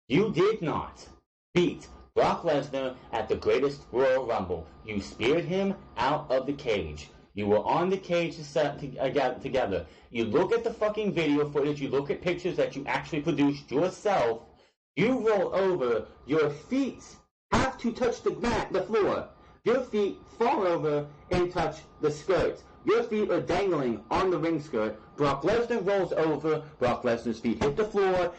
S1: You did not beat Brock Lesnar at the Greatest Royal Rumble. You speared him out of the cage. You were on the cage together. You look at the fucking video footage. You look at pictures that you actually produced yourself. You roll over. Your feet have to touch the floor. Your feet fall over and touch the skirt. Your feet are dangling on the ring skirt. Brock Lesnar rolls over. Brock Lesnar's feet hit the floor.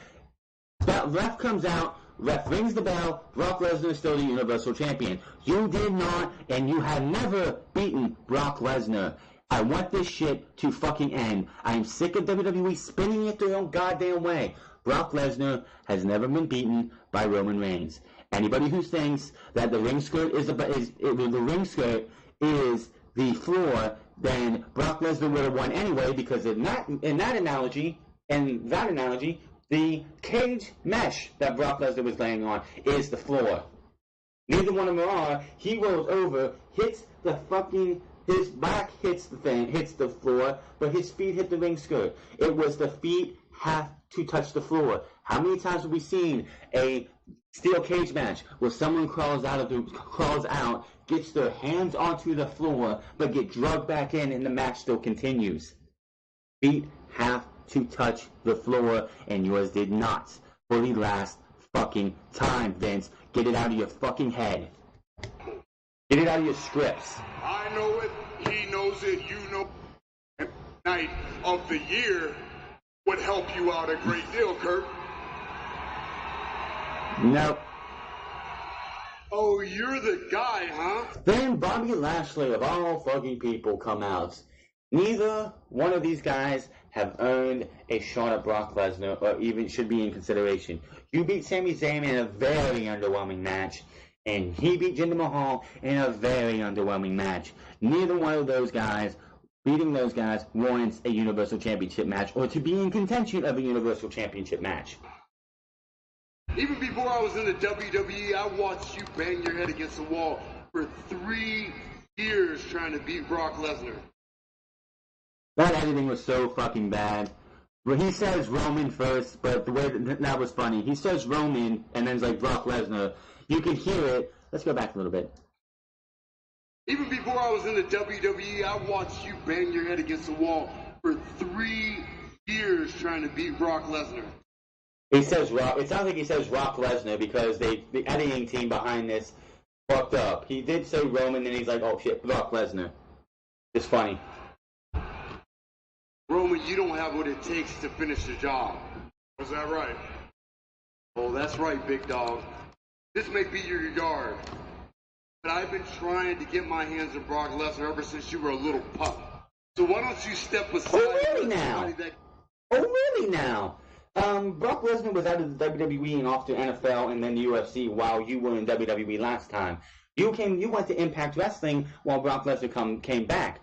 S1: That ref comes out. Ref rings the bell. Brock Lesnar is still the Universal Champion. You did not, and you have never beaten Brock Lesnar. I want this shit to fucking end. I am sick of WWE spinning it their own goddamn way. Brock Lesnar has never been beaten by Roman Reigns. Anybody who thinks that the ring skirt is the floor, then Brock Lesnar would have won anyway, because in that analogy, the cage mesh that Brock Lesnar was laying on is the floor. Neither one of them are. He rolls over, hits the fucking, his back hits the floor, but his feet hit the ring skirt. It was the feet have to touch the floor. How many times have we seen a steel cage match where someone crawls out, gets their hands onto the floor, but get drugged back in and the match still continues? Feet have to touch the floor, and yours did not for the last fucking time, Vince. Get it out of your fucking head. Get it out of your scripts.
S7: I know it, he knows it, you know it. Night of the year would help you out a great deal, Kurt.
S1: Nope.
S7: Oh, you're the guy, huh?
S1: Then Bobby Lashley, of all fucking people, come out. Neither one of these guys have earned a shot at Brock Lesnar, or even should be in consideration. You beat Sami Zayn in a very underwhelming match, and he beat Jinder Mahal in a very underwhelming match. Neither one of those guys, beating those guys, warrants a Universal Championship match, or to be in contention of a Universal Championship match.
S7: Even before I was in the WWE, I watched you bang your head against the wall for 3 years trying to beat Brock Lesnar.
S1: That editing was so fucking bad. Well, he says Roman first, but the way that was funny. He says Roman, and then it's like Brock Lesnar. You can hear it. Let's go back a little bit.
S7: Even before I was in the WWE, I watched you bang your head against the wall for 3 years trying to beat Brock Lesnar.
S1: He says Rock. It sounds like he says Brock Lesnar because the editing team behind this fucked up. He did say Roman, and he's like, oh shit, Brock Lesnar. It's funny.
S7: Roman, you don't have what it takes to finish the job. Was that right? Oh, that's right, big dog. This may be your yard, but I've been trying to get my hands on Brock Lesnar ever since you were a little pup. So why don't you step aside?
S1: Oh, really now? Oh, really now? Brock Lesnar was out of the WWE and off to NFL and then the UFC while you were in WWE last time. You went to Impact Wrestling while Brock Lesnar came back.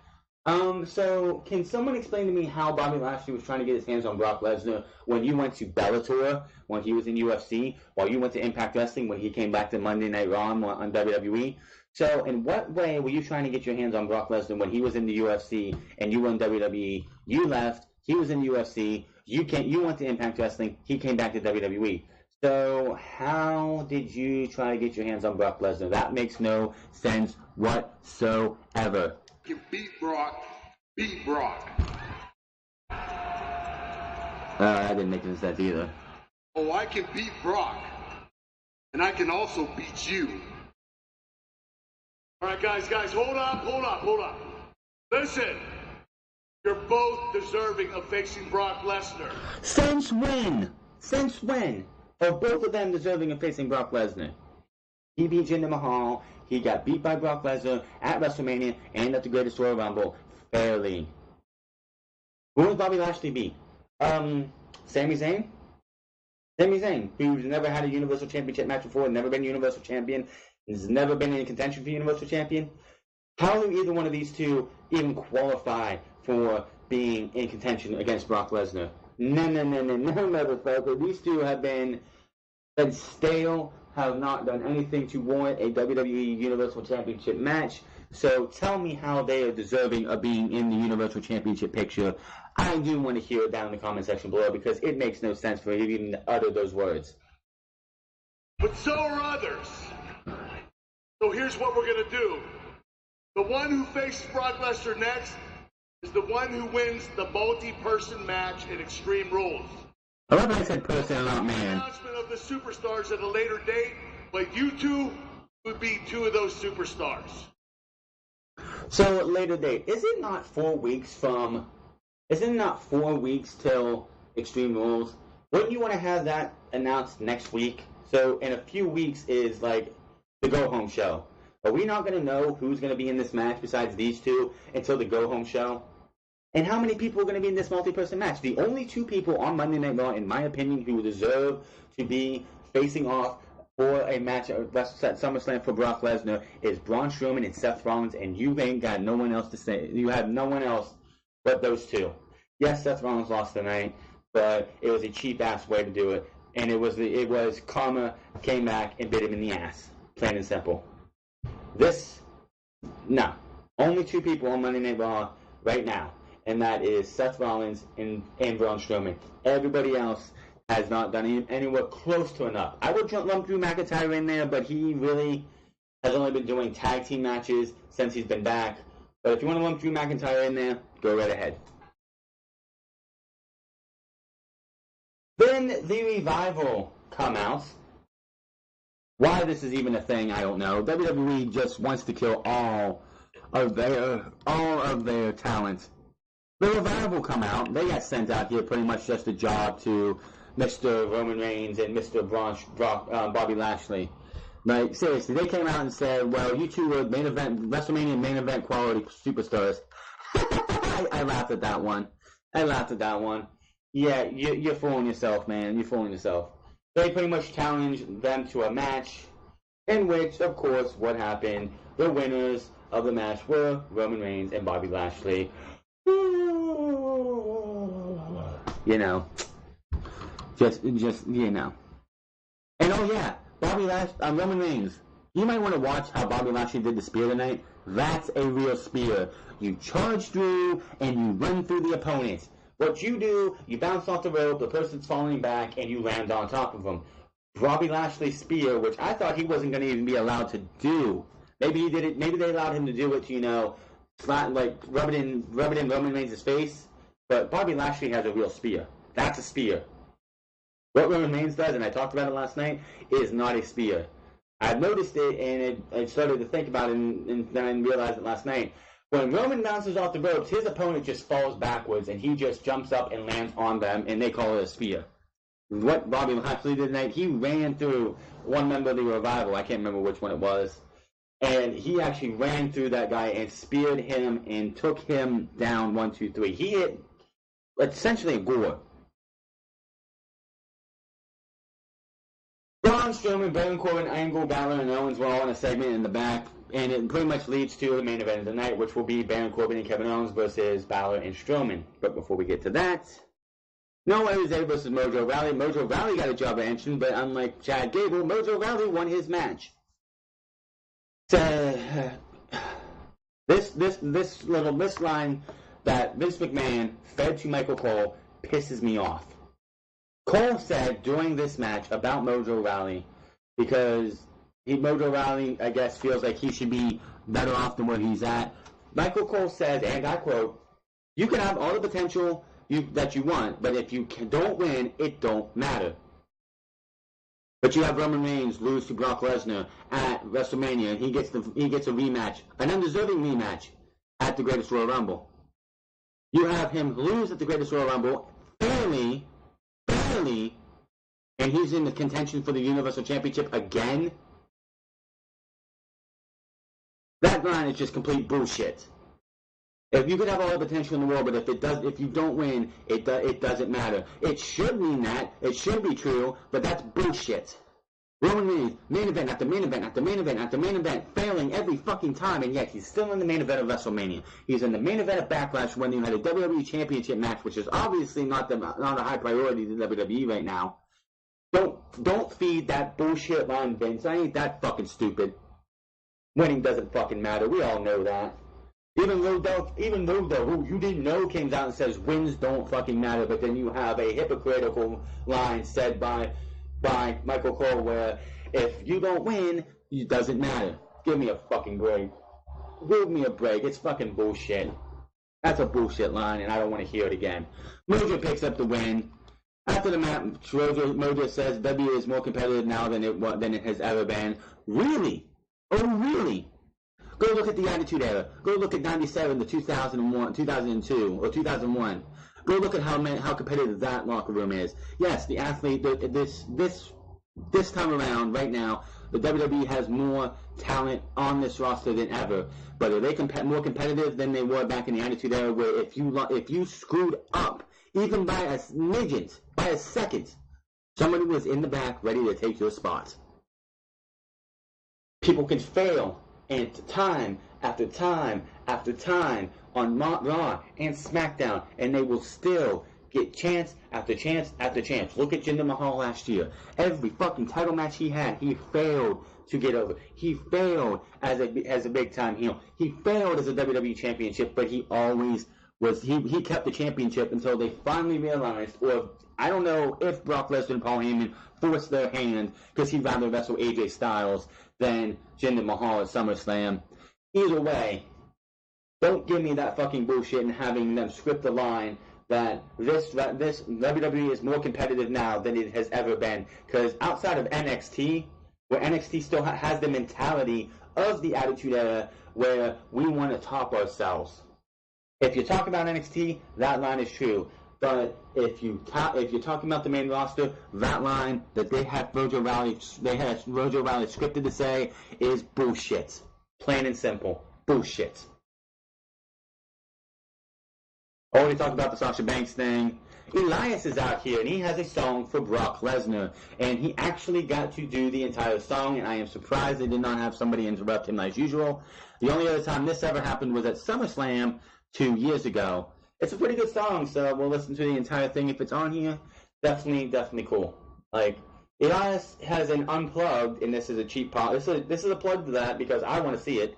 S1: So can someone explain to me how Bobby Lashley was trying to get his hands on Brock Lesnar when you went to Bellator, when he was in UFC, while you went to Impact Wrestling when he came back to Monday Night Raw on WWE? So in what way were you trying to get your hands on Brock Lesnar when he was in the UFC and you were in WWE? You left, he was in UFC, you went to Impact Wrestling, he came back to WWE. So how did you try to get your hands on Brock Lesnar? That makes no sense whatsoever.
S7: You beat Brock.
S1: That didn't make any sense either.
S7: Oh, I can beat Brock. And I can also beat you.
S3: All right, guys, hold up. Listen, you're both deserving of facing Brock Lesnar.
S1: Since when? Are both of them deserving of facing Brock Lesnar? He beat Jinder Mahal. He got beat by Brock Lesnar at WrestleMania and at the Greatest Royal Rumble fairly. Who was Bobby Lashley beat? Sami Zayn? Sami Zayn, who's never had a Universal Championship match before, never been Universal Champion, has never been in contention for Universal Champion. How do either one of these two even qualify for being in contention against Brock Lesnar? No, motherfucker. These two have been stale, have not done anything to warrant a WWE Universal Championship match. So tell me how they are deserving of being in the Universal Championship picture. I do want to hear it down in the comment section below because it makes no sense for you to even utter those words.
S3: But so are others. So here's what we're going to do.
S7: The one who faces Brock Lesnar next is the one who wins the multi-person match in Extreme Rules.
S1: I love how I said person, not man.
S7: Announcement of the superstars at a later date, but you two would be two of those superstars.
S1: So, later date. Is it not 4 weeks till Extreme Rules? Wouldn't you want to have that announced next week? So, in a few weeks is like the go-home show. Are we not going to know who's going to be in this match besides these two until the go-home show? And how many people are going to be in this multi-person match? The only 2 people on Monday Night Raw, in my opinion, who deserve to be facing off for a match at SummerSlam for Brock Lesnar is Braun Strowman and Seth Rollins, and you ain't got no one else to say. You have no one else but those 2. Yes, Seth Rollins lost tonight, but it was a cheap-ass way to do it. And it was karma came back and bit him in the ass. Plain and simple. No. Only 2 people on Monday Night Raw right now. And that is Seth Rollins and Braun Strowman. Everybody else has not done anywhere close to enough. I would lump Drew McIntyre in there, but he really has only been doing tag team matches since he's been back. But if you want to lump Drew McIntyre in there, go right ahead. Then the Revival come out. Why this is even a thing, I don't know. WWE just wants to kill all of their talent. The Revival come out. They got sent out here pretty much just a job to Mr. Roman Reigns and Mr. Bobby Lashley. Like, seriously, they came out and said, well, you two were WrestleMania main event quality superstars. I laughed at that one. Yeah, you're fooling yourself, man. You're fooling yourself. They pretty much challenged them to a match in which, of course, what happened? The winners of the match were Roman Reigns and Bobby Lashley. You know, just you know. And oh yeah, Roman Reigns. You might want to watch how Bobby Lashley did the spear tonight. That's a real spear. You charge through and you run through the opponent. What you do, you bounce off the rope, the person's falling back, and you land on top of them. Bobby Lashley's spear, which I thought he wasn't going to even be allowed to do. Maybe he did it. Maybe they allowed him to do it to, you know, rub it in Roman Reigns' face. But Bobby Lashley has a real spear. That's a spear. What Roman Reigns does, and I talked about it last night, is not a spear. I noticed it, and I started to think about it, and then I realized it last night. When Roman bounces off the ropes, his opponent just falls backwards, and he just jumps up and lands on them, and they call it a spear. What Bobby Lashley did tonight, he ran through one member of the Revival. I can't remember which one it was. And he actually ran through that guy and speared him and took him down 1, 2, 3. He hit essentially a gore. Braun Strowman, Baron Corbin, Angle, Balor, and Owens were all in a segment in the back, and it pretty much leads to the main event of the night, which will be Baron Corbin and Kevin Owens versus Balor and Strowman. But before we get to that, no Jose versus Mojo Rawley. Mojo Rawley got a job at entrance, but unlike Chad Gable, Mojo Rawley won his match. So, this line that Vince McMahon fed to Michael Cole pisses me off. Cole said during this match about Mojo Rawley, because Mojo Rawley, I guess, feels like he should be better off than where he's at. Michael Cole said, and I quote, "You can have all the potential that you want, but if you don't win, it don't matter." But you have Roman Reigns lose to Brock Lesnar at WrestleMania, and he gets a rematch, an undeserving rematch at the Greatest Royal Rumble. You have him lose at the Greatest Royal Rumble, barely, and he's in the contention for the Universal Championship again. That line is just complete bullshit. If you could have all the potential in the world, but if you don't win, it doesn't matter. It should mean that. It should be true, but that's bullshit. Roman Reigns, main event after main event after main event after main event, failing every fucking time, and yet he's still in the main event of WrestleMania. He's in the main event of Backlash when you had a WWE Championship match, which is obviously not a high priority to WWE right now. Don't feed that bullshit line, Vince. I ain't that fucking stupid. Winning doesn't fucking matter. We all know that. Even though who you didn't know comes out and says wins don't fucking matter, but then you have a hypocritical line said by Michael Cole where if you don't win, it doesn't matter. Give me a fucking break. give me a break. It's fucking bullshit. That's a bullshit line, and I don't want to hear it again. Mojo picks up the win. After the match, Mojo says W is more competitive now than it has ever been. Really? Oh, really? Go look at the Attitude Era. Go look at 97 to 2001, 2002, or 2001. Go look at how competitive that locker room is. Yes, the athlete, this time around, right now, the WWE has more talent on this roster than ever. But are they more competitive than they were back in the Attitude Era, where if you screwed up, even by a midget, by a second, somebody was in the back ready to take your spot? People can fail, and time after time after time on Raw and SmackDown, and they will still get chance after chance after chance. Look at Jinder Mahal last year. Every fucking title match he had, he failed to get over. He failed as a big time heel. He failed as a WWE championship, but he always was. He kept the championship until they finally realized, or I don't know if Brock Lesnar and Paul Heyman forced their hand because he'd rather wrestle AJ Styles than Jinder Mahal at SummerSlam. Either way, don't give me that fucking bullshit and having them script the line that this WWE is more competitive now than it has ever been. Because outside of NXT, where NXT still has the mentality of the Attitude Era, where we want to top ourselves. If you talk about NXT, that line is true. But if you're talking about the main roster, that line that they had Rojo Rally scripted to say is bullshit. Plain and simple, bullshit. Already talked about the Sasha Banks thing. Elias is out here, and he has a song for Brock Lesnar, and he actually got to do the entire song, and I am surprised they did not have somebody interrupt him as usual. The only other time this ever happened was at SummerSlam 2 years ago. It's a pretty good song, so we'll listen to the entire thing if it's on here. Definitely cool. Like, Elias has an unplugged, and this is a cheap pop. This is a plug to that because I want to see it.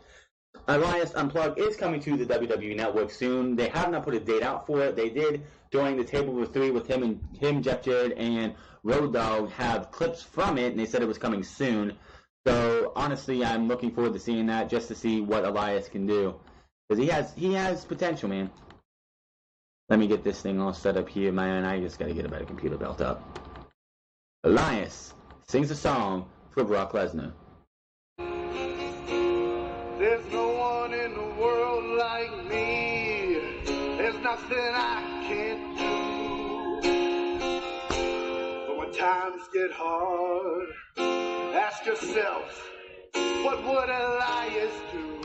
S1: Elias Unplugged is coming to the WWE Network soon. They have not put a date out for it. They did during the Table with Three with him, Jeff Jarrett, and Road Dogg have clips from it, and they said it was coming soon. So honestly, I'm looking forward to seeing that just to see what Elias can do, because he has potential, man. Let me get this thing all set up here, man. I just gotta get a better computer belt up. Elias sings a song for Brock Lesnar.
S7: There's no one in the world like me. There's nothing I can't do. But when times get hard, ask yourself, what would Elias do?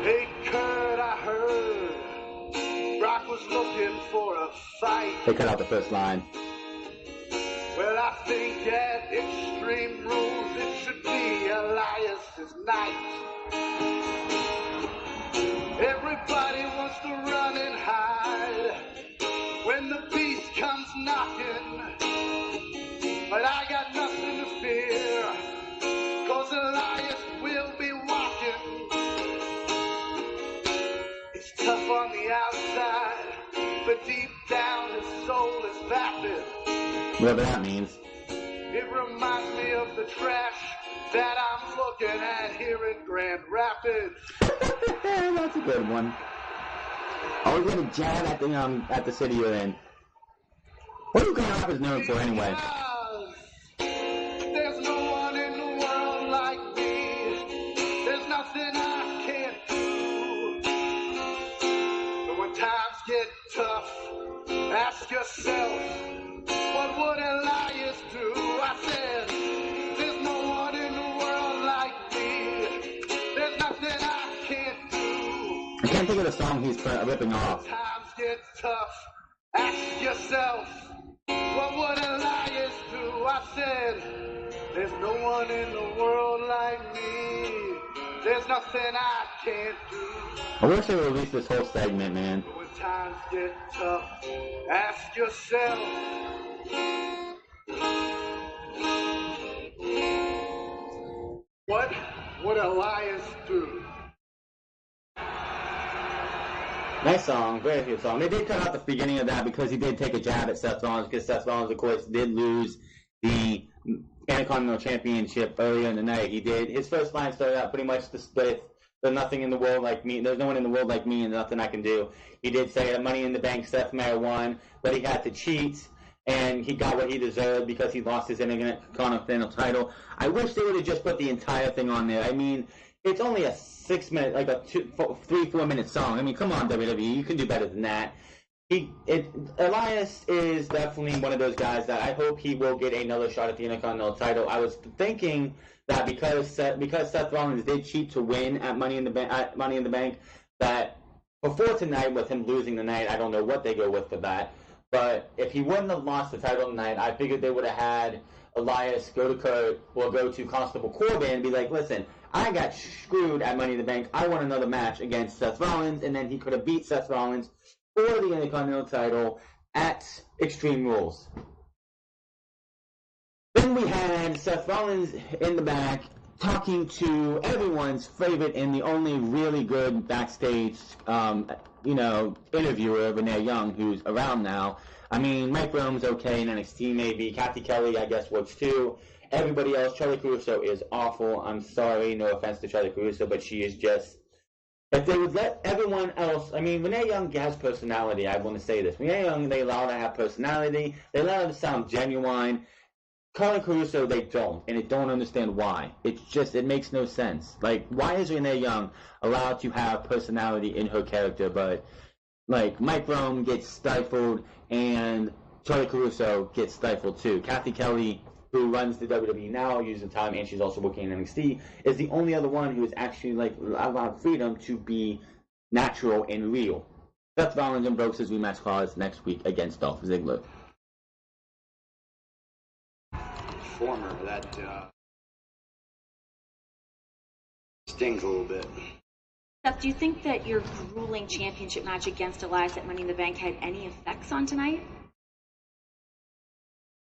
S7: Hey Kurt, I heard Brock was looking for a fight.
S1: They cut out the first line.
S7: Well, I think at Extreme Rules it should be Elias's night. Everybody wants to run and hide when the beast comes knocking. But I got nothing to fear, 'cause Elias will be walking. He's tough on the outside, but deep down his soul is vapid.
S1: Whatever that means.
S7: It reminds me of the trash that I'm looking at here in Grand Rapids.
S1: That's a good one. Always gonna jab at the city you're in. What are Grand Rapids known for anyway?
S7: There's no one in the world like me. There's nothing I can't do. But when times get tough, ask yourself, what would Elias do? I said, there's no one in the world like me. There's nothing I can't do.
S1: I can't think of the song he's ripping off.
S7: Times get tough. Ask yourself, what would Elias do? I said, there's no one in the world like me. There's nothing I can't do.
S1: I wish they would release this whole segment, man.
S7: When times get tough, ask yourself, what would Elias do?
S1: Nice song, very good song. They did cut out the beginning of that because he did take a jab at Seth Rollins, because Seth Rollins, of course, did lose the Intercontinental Championship earlier in the night. He did. His first line started out pretty much the split. There's nothing in the world like me. There's no one in the world like me, and nothing I can do. He did say that Money in the Bank, Seth Meyer won, but he had to cheat, and he got what he deserved because he lost his Intercontinental title. I wish they would have just put the entire thing on there. I mean, it's only a 6 minute, like a 3-4 minute song. I mean, come on, WWE, you can do better than that. Elias is definitely one of those guys that I hope he will get another shot at the Intercontinental title. I was thinking that because Seth Rollins did cheat to win at Money in the Bank, that before tonight with him losing the night, I don't know what they go with for that. But if he wouldn't have lost the title tonight, I figured they would have had Elias go to Kurt or go to Constable Corbin and be like, listen, I got screwed at Money in the Bank. I want another match against Seth Rollins, and then he could have beat Seth Rollins for the Intercontinental title at Extreme Rules. Then we had Seth Rollins in the back talking to everyone's favorite and the only really good backstage, interviewer, Renee Young, who's around now. I mean, Mike Rome's okay in NXT maybe. Kathy Kelly, I guess, works too. Everybody else, Charlie Caruso is awful. I'm sorry, no offense to Charlie Caruso, but she is just... If they would let everyone else... I mean, Renee Young has personality, I want to say this. Renee Young, they allow her to have personality. They allow her to sound genuine. Charlie Caruso, they don't, and I don't understand why. It's just, it makes no sense. Like, why is Renee Young allowed to have personality in her character, but, like, Mike Rome gets stifled, and Charlie Caruso gets stifled too. Kathy Kelly, who runs the WWE now, uses the time, and she's also working in NXT, is the only other one who is actually, like, allowed freedom to be natural and real. Seth Rollins invokes his rematch clause next week against Dolph Ziggler.
S8: Former that stings a little bit.
S9: Seth, do you think that your grueling championship match against Elias at Money in the Bank had any effects on tonight?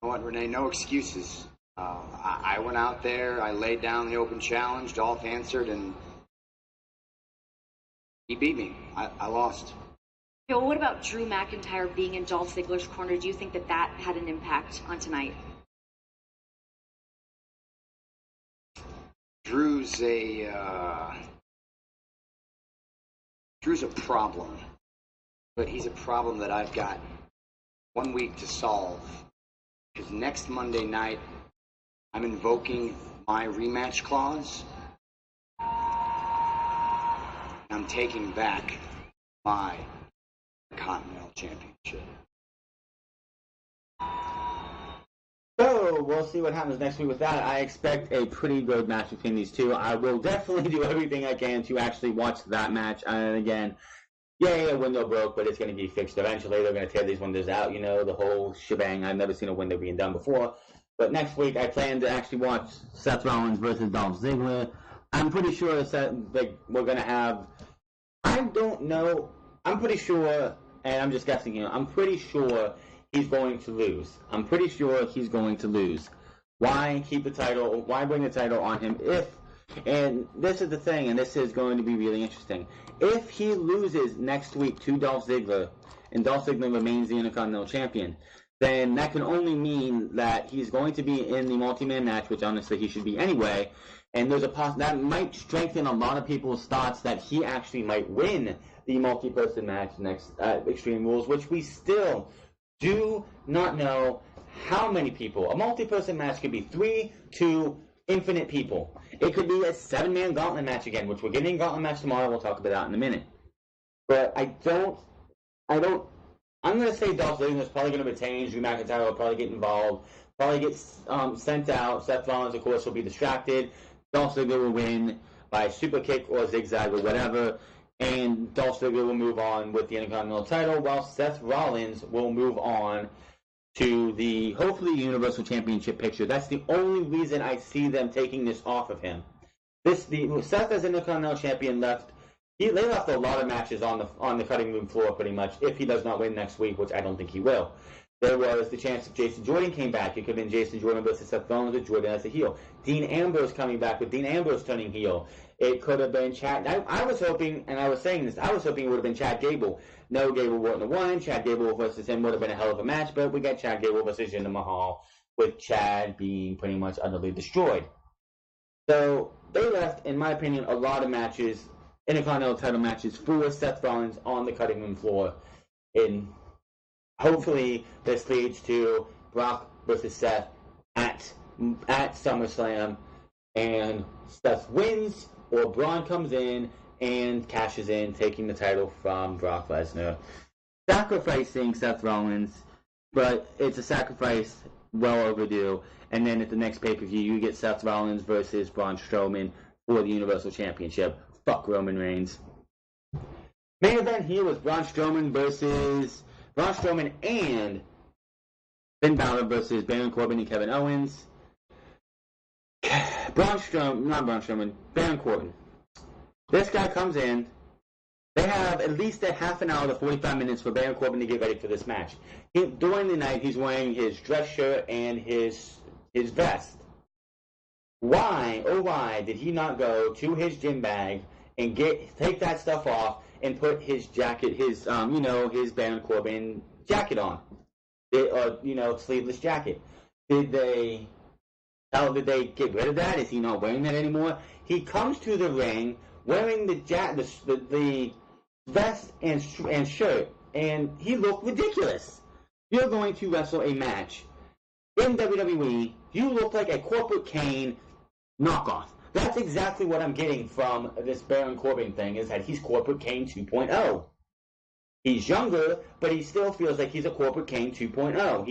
S8: You know what, Renee? No excuses. I went out there, I laid down the open challenge, Dolph answered, and he beat me. I lost.
S9: Okay, well, what about Drew McIntyre being in Dolph Ziggler's corner? Do you think that that had an impact on tonight?
S8: Drew's a problem, but he's a problem that I've got 1 week to solve. Because next Monday night, I'm invoking my rematch clause. I'm taking back my Continental Championship.
S1: So, we'll see what happens next week with that. I expect a pretty good match between these two. I will definitely do everything I can to actually watch that match. And again, a window broke, but it's going to be fixed eventually. They're going to tear these windows out, the whole shebang. I've never seen a window being done before. But next week, I plan to actually watch Seth Rollins versus Dolph Ziggler. I'm pretty sure we're going to have... I don't know. I'm pretty sure, and I'm just guessing here, I'm pretty sure he's going to lose. I'm pretty sure he's going to lose. Why keep the title? Why bring the title on him and this is the thing, and this is going to be really interesting. If he loses next week to Dolph Ziggler, and Dolph Ziggler remains the Intercontinental Champion, then that can only mean that he's going to be in the multi-man match, which honestly he should be anyway, and there's that might strengthen a lot of people's thoughts that he actually might win the multi-person match next at Extreme Rules, which we still do not know how many people. A multi-person match could be 3 to infinite people. It could be a 7-man gauntlet match again, which we're getting a gauntlet match tomorrow. We'll talk about that in a minute. But I'm going to say Dolph Ziggler is probably going to retain. Drew McIntyre will probably get involved. Probably get sent out. Seth Rollins, of course, will be distracted. Dolph Ziggler will win by super kick or zigzag or whatever. And Dolph Ziggler will move on with the Intercontinental title, while Seth Rollins will move on to the, hopefully, Universal Championship picture. That's the only reason I see them taking this off of him. Seth as Intercontinental Champion left. They left a lot of matches on the cutting room floor, pretty much, if he does not win next week, which I don't think he will. There was the chance if Jason Jordan came back. It could have been Jason Jordan versus Seth Rollins with Jordan as a heel. Dean Ambrose coming back with Dean Ambrose turning heel. It could have been Chad. I was hoping, and I was saying this, I was hoping it would have been Chad Gable. No, Gable wouldn't have won. Chad Gable versus him would have been a hell of a match, but we got Chad Gable versus Jinder Mahal, with Chad being pretty much utterly destroyed. So they left, in my opinion, a lot of matches, Intercontinental title matches for Seth Rollins on the cutting room floor. And hopefully this leads to Brock versus Seth at SummerSlam, and Seth wins, or Braun comes in and cashes in, taking the title from Brock Lesnar, sacrificing Seth Rollins, but it's a sacrifice well overdue. And then at the next pay-per-view, you get Seth Rollins versus Braun Strowman for the Universal Championship. Fuck Roman Reigns. Main event here was Braun Strowman and Finn Balor versus Baron Corbin and Kevin Owens. Baron Corbin. This guy comes in. They have at least a half an hour to 45 minutes for Baron Corbin to get ready for this match. During the night, he's wearing his dress shirt and his vest. Why, oh why, did he not go to his gym bag and take that stuff off and put his jacket, his Baron Corbin jacket on? Sleeveless jacket. Did they get rid of that? Is he not wearing that anymore? He comes to the ring wearing the vest and shirt, and he looked ridiculous. You're going to wrestle a match in WWE. You look like a Corporate Kane knockoff. That's exactly what I'm getting from this Baron Corbin thing, is that he's Corporate Kane 2.0. He's younger, but he still feels like he's a Corporate Kane 2.0.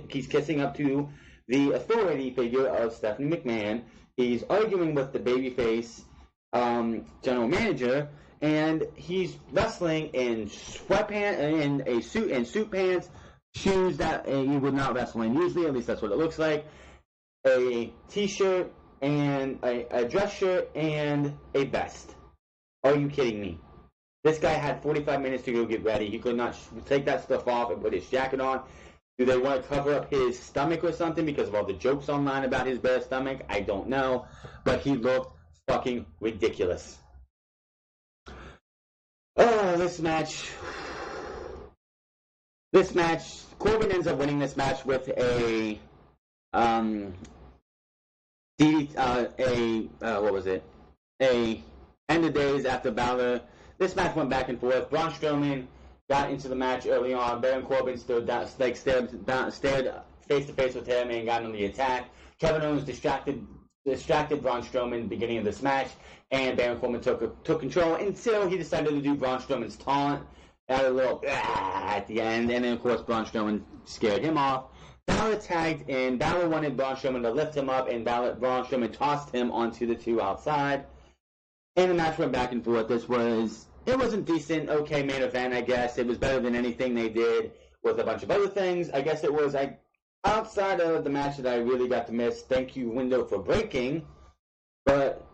S1: He's kissing up to the authority figure of Stephanie McMahon. He's arguing with the babyface general manager, and he's wrestling in sweatpants, in a suit and suit pants, shoes that you would not wrestle in usually. At least that's what it looks like. A t-shirt and a dress shirt and a vest. Are you kidding me? This guy had 45 minutes to go get ready. He could not take that stuff off and put his jacket on. Do they want to cover up his stomach or something because of all the jokes online about his bare stomach? I don't know. But he looked fucking ridiculous. Oh, this match, Corbin ends up winning this match with a end of days after Balor. This match went back and forth. Braun Strowman got into the match early on. Baron Corbin stared face to face with him and got on the attack. Kevin Owens distracted Braun Strowman at the beginning of this match, and Baron Corbin took control until he decided to do Braun Strowman's taunt at a little at the end, and then of course Braun Strowman scared him off. Balor tagged in. Balor wanted Braun Strowman to lift him up, and Braun Strowman tossed him onto the two outside. And the match went back and forth. It wasn't decent, okay main event, I guess. It was better than anything they did with a bunch of other things. I guess it was outside of the match that I really got to miss. Thank you, window, for breaking. But,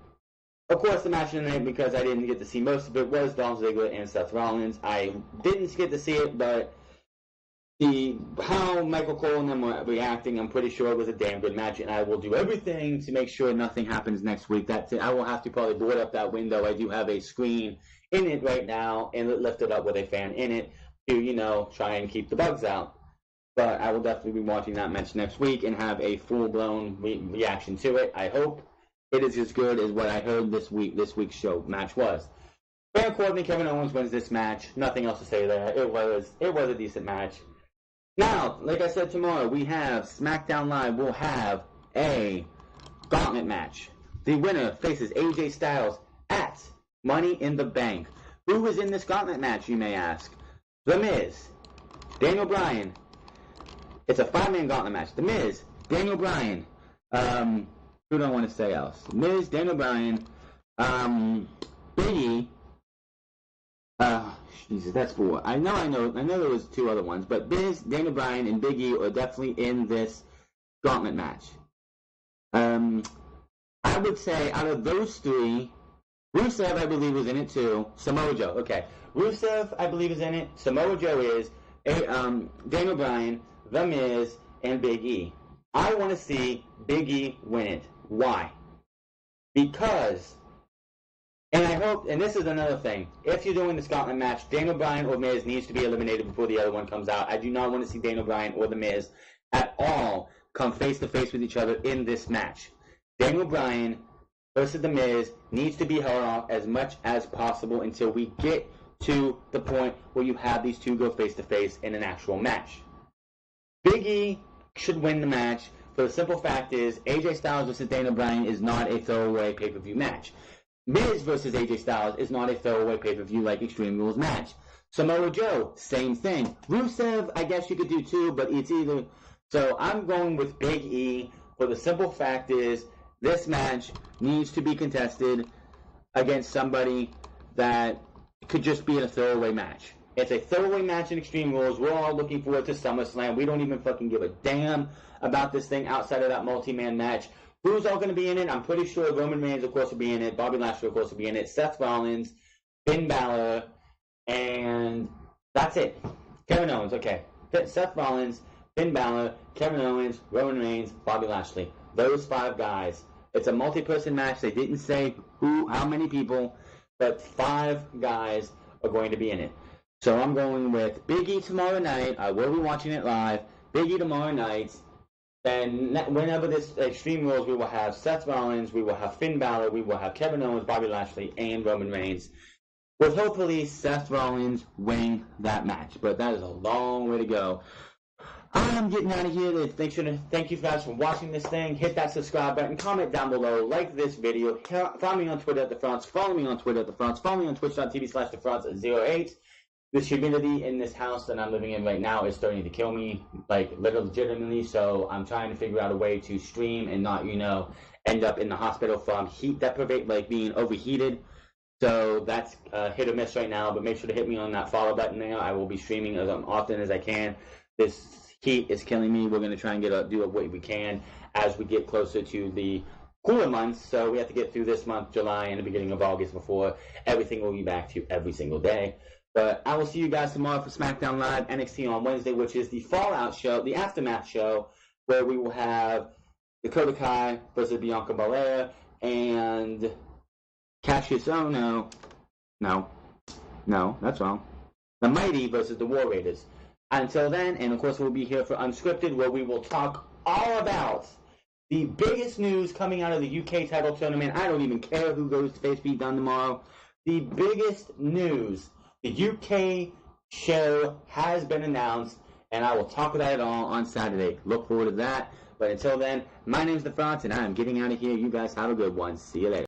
S1: of course, the match of the night, because I didn't get to see most of it, was Dolph Ziggler and Seth Rollins. I didn't get to see it, but how Michael Cole and them were reacting, I'm pretty sure it was a damn good match, and I will do everything to make sure nothing happens next week. I will have to probably board up that window. I do have a screen in it right now, and lift it up with a fan in it to, try and keep the bugs out. But I will definitely be watching that match next week and have a full-blown reaction to it. I hope it is as good as what I heard this week's show match was. Baron Corbin and Kevin Owens wins this match. Nothing else to say there. It was a decent match. Now, like I said, tomorrow we have SmackDown Live. We'll have a gauntlet match. The winner faces AJ Styles at Money in the Bank. Who is in this gauntlet match, you may ask? The Miz, Daniel Bryan. It's a 5-man gauntlet match. The Miz, Daniel Bryan. Who do I want to say else? Miz, Daniel Bryan, Biggie. Jesus, that's 4. I know there was 2 other ones, but Miz, Daniel Bryan, and Big E are definitely in this gauntlet match. I would say out of those 3, Rusev, I believe, is in it too. Samoa Joe, okay. Rusev, I believe, is in it. Samoa Joe is. Daniel Bryan, The Miz, and Big E. I want to see Big E win it. Why? Because, and I hope, and this is another thing, if you're doing this gauntlet match, Daniel Bryan or Miz needs to be eliminated before the other one comes out. I do not want to see Daniel Bryan or The Miz at all come face-to-face with each other in this match. Daniel Bryan versus The Miz needs to be held off as much as possible until we get to the point where you have these two go face-to-face in an actual match. Big E should win the match. For the simple fact is, AJ Styles versus Daniel Bryan is not a throwaway pay-per-view match. Miz versus AJ Styles is not a throwaway pay-per-view like Extreme Rules match. Samoa Joe, same thing. Rusev, I guess you could do too, but it's either. So I'm going with Big E. For the simple fact is, this match needs to be contested against somebody that could just be in a throwaway match. It's a throwaway match in Extreme Rules. We're all looking forward to SummerSlam. We don't even fucking give a damn about this thing outside of that multi-man match. Who's all going to be in it? I'm pretty sure Roman Reigns, of course, will be in it. Bobby Lashley, of course, will be in it. Seth Rollins, Finn Balor, and that's it. Kevin Owens, okay. Seth Rollins, Finn Balor, Kevin Owens, Roman Reigns, Bobby Lashley. Those 5 guys. It's a multi-person match. They didn't say how many people, but 5 guys are going to be in it. So I'm going with Big E tomorrow night. I will be watching it live. Big E tomorrow night. And whenever this Extreme Rules, we will have Seth Rollins, we will have Finn Balor, we will have Kevin Owens, Bobby Lashley, and Roman Reigns. With hopefully Seth Rollins winning that match. But that is a long way to go. I'm getting out of here. Make sure to thank you guys for watching this thing. Hit that subscribe button. Comment down below. Like this video. Follow me on Twitter at TheFronts. Follow me on Twitter at TheFronts. Follow me on Twitch.tv/TheFronts08. This humidity in this house that I'm living in right now is starting to kill me, like, legitimately. So I'm trying to figure out a way to stream and not, end up in the hospital from heat deprivation, like being overheated. So that's hit or miss right now. But make sure to hit me on that follow button there. I will be streaming as often as I can. This heat is killing me. We're going to try and do what we can as we get closer to the cooler months. So we have to get through this month, July, and the beginning of August before everything will be back to every single day. But I will see you guys tomorrow for SmackDown Live NXT on Wednesday, which is the Fallout show, the Aftermath show, where we will have Dakota Kai versus Bianca Belair and Cassius Ohno. No, that's wrong. The Mighty versus the War Raiders. Until then, and of course we'll be here for Unscripted, where we will talk all about the biggest news coming out of the UK title tournament. I don't even care who goes to face beat down tomorrow. The biggest news. The UK show has been announced, and I will talk about it all on Saturday. Look forward to that. But until then, my name is TheFronts, and I am getting out of here. You guys have a good one. See you later.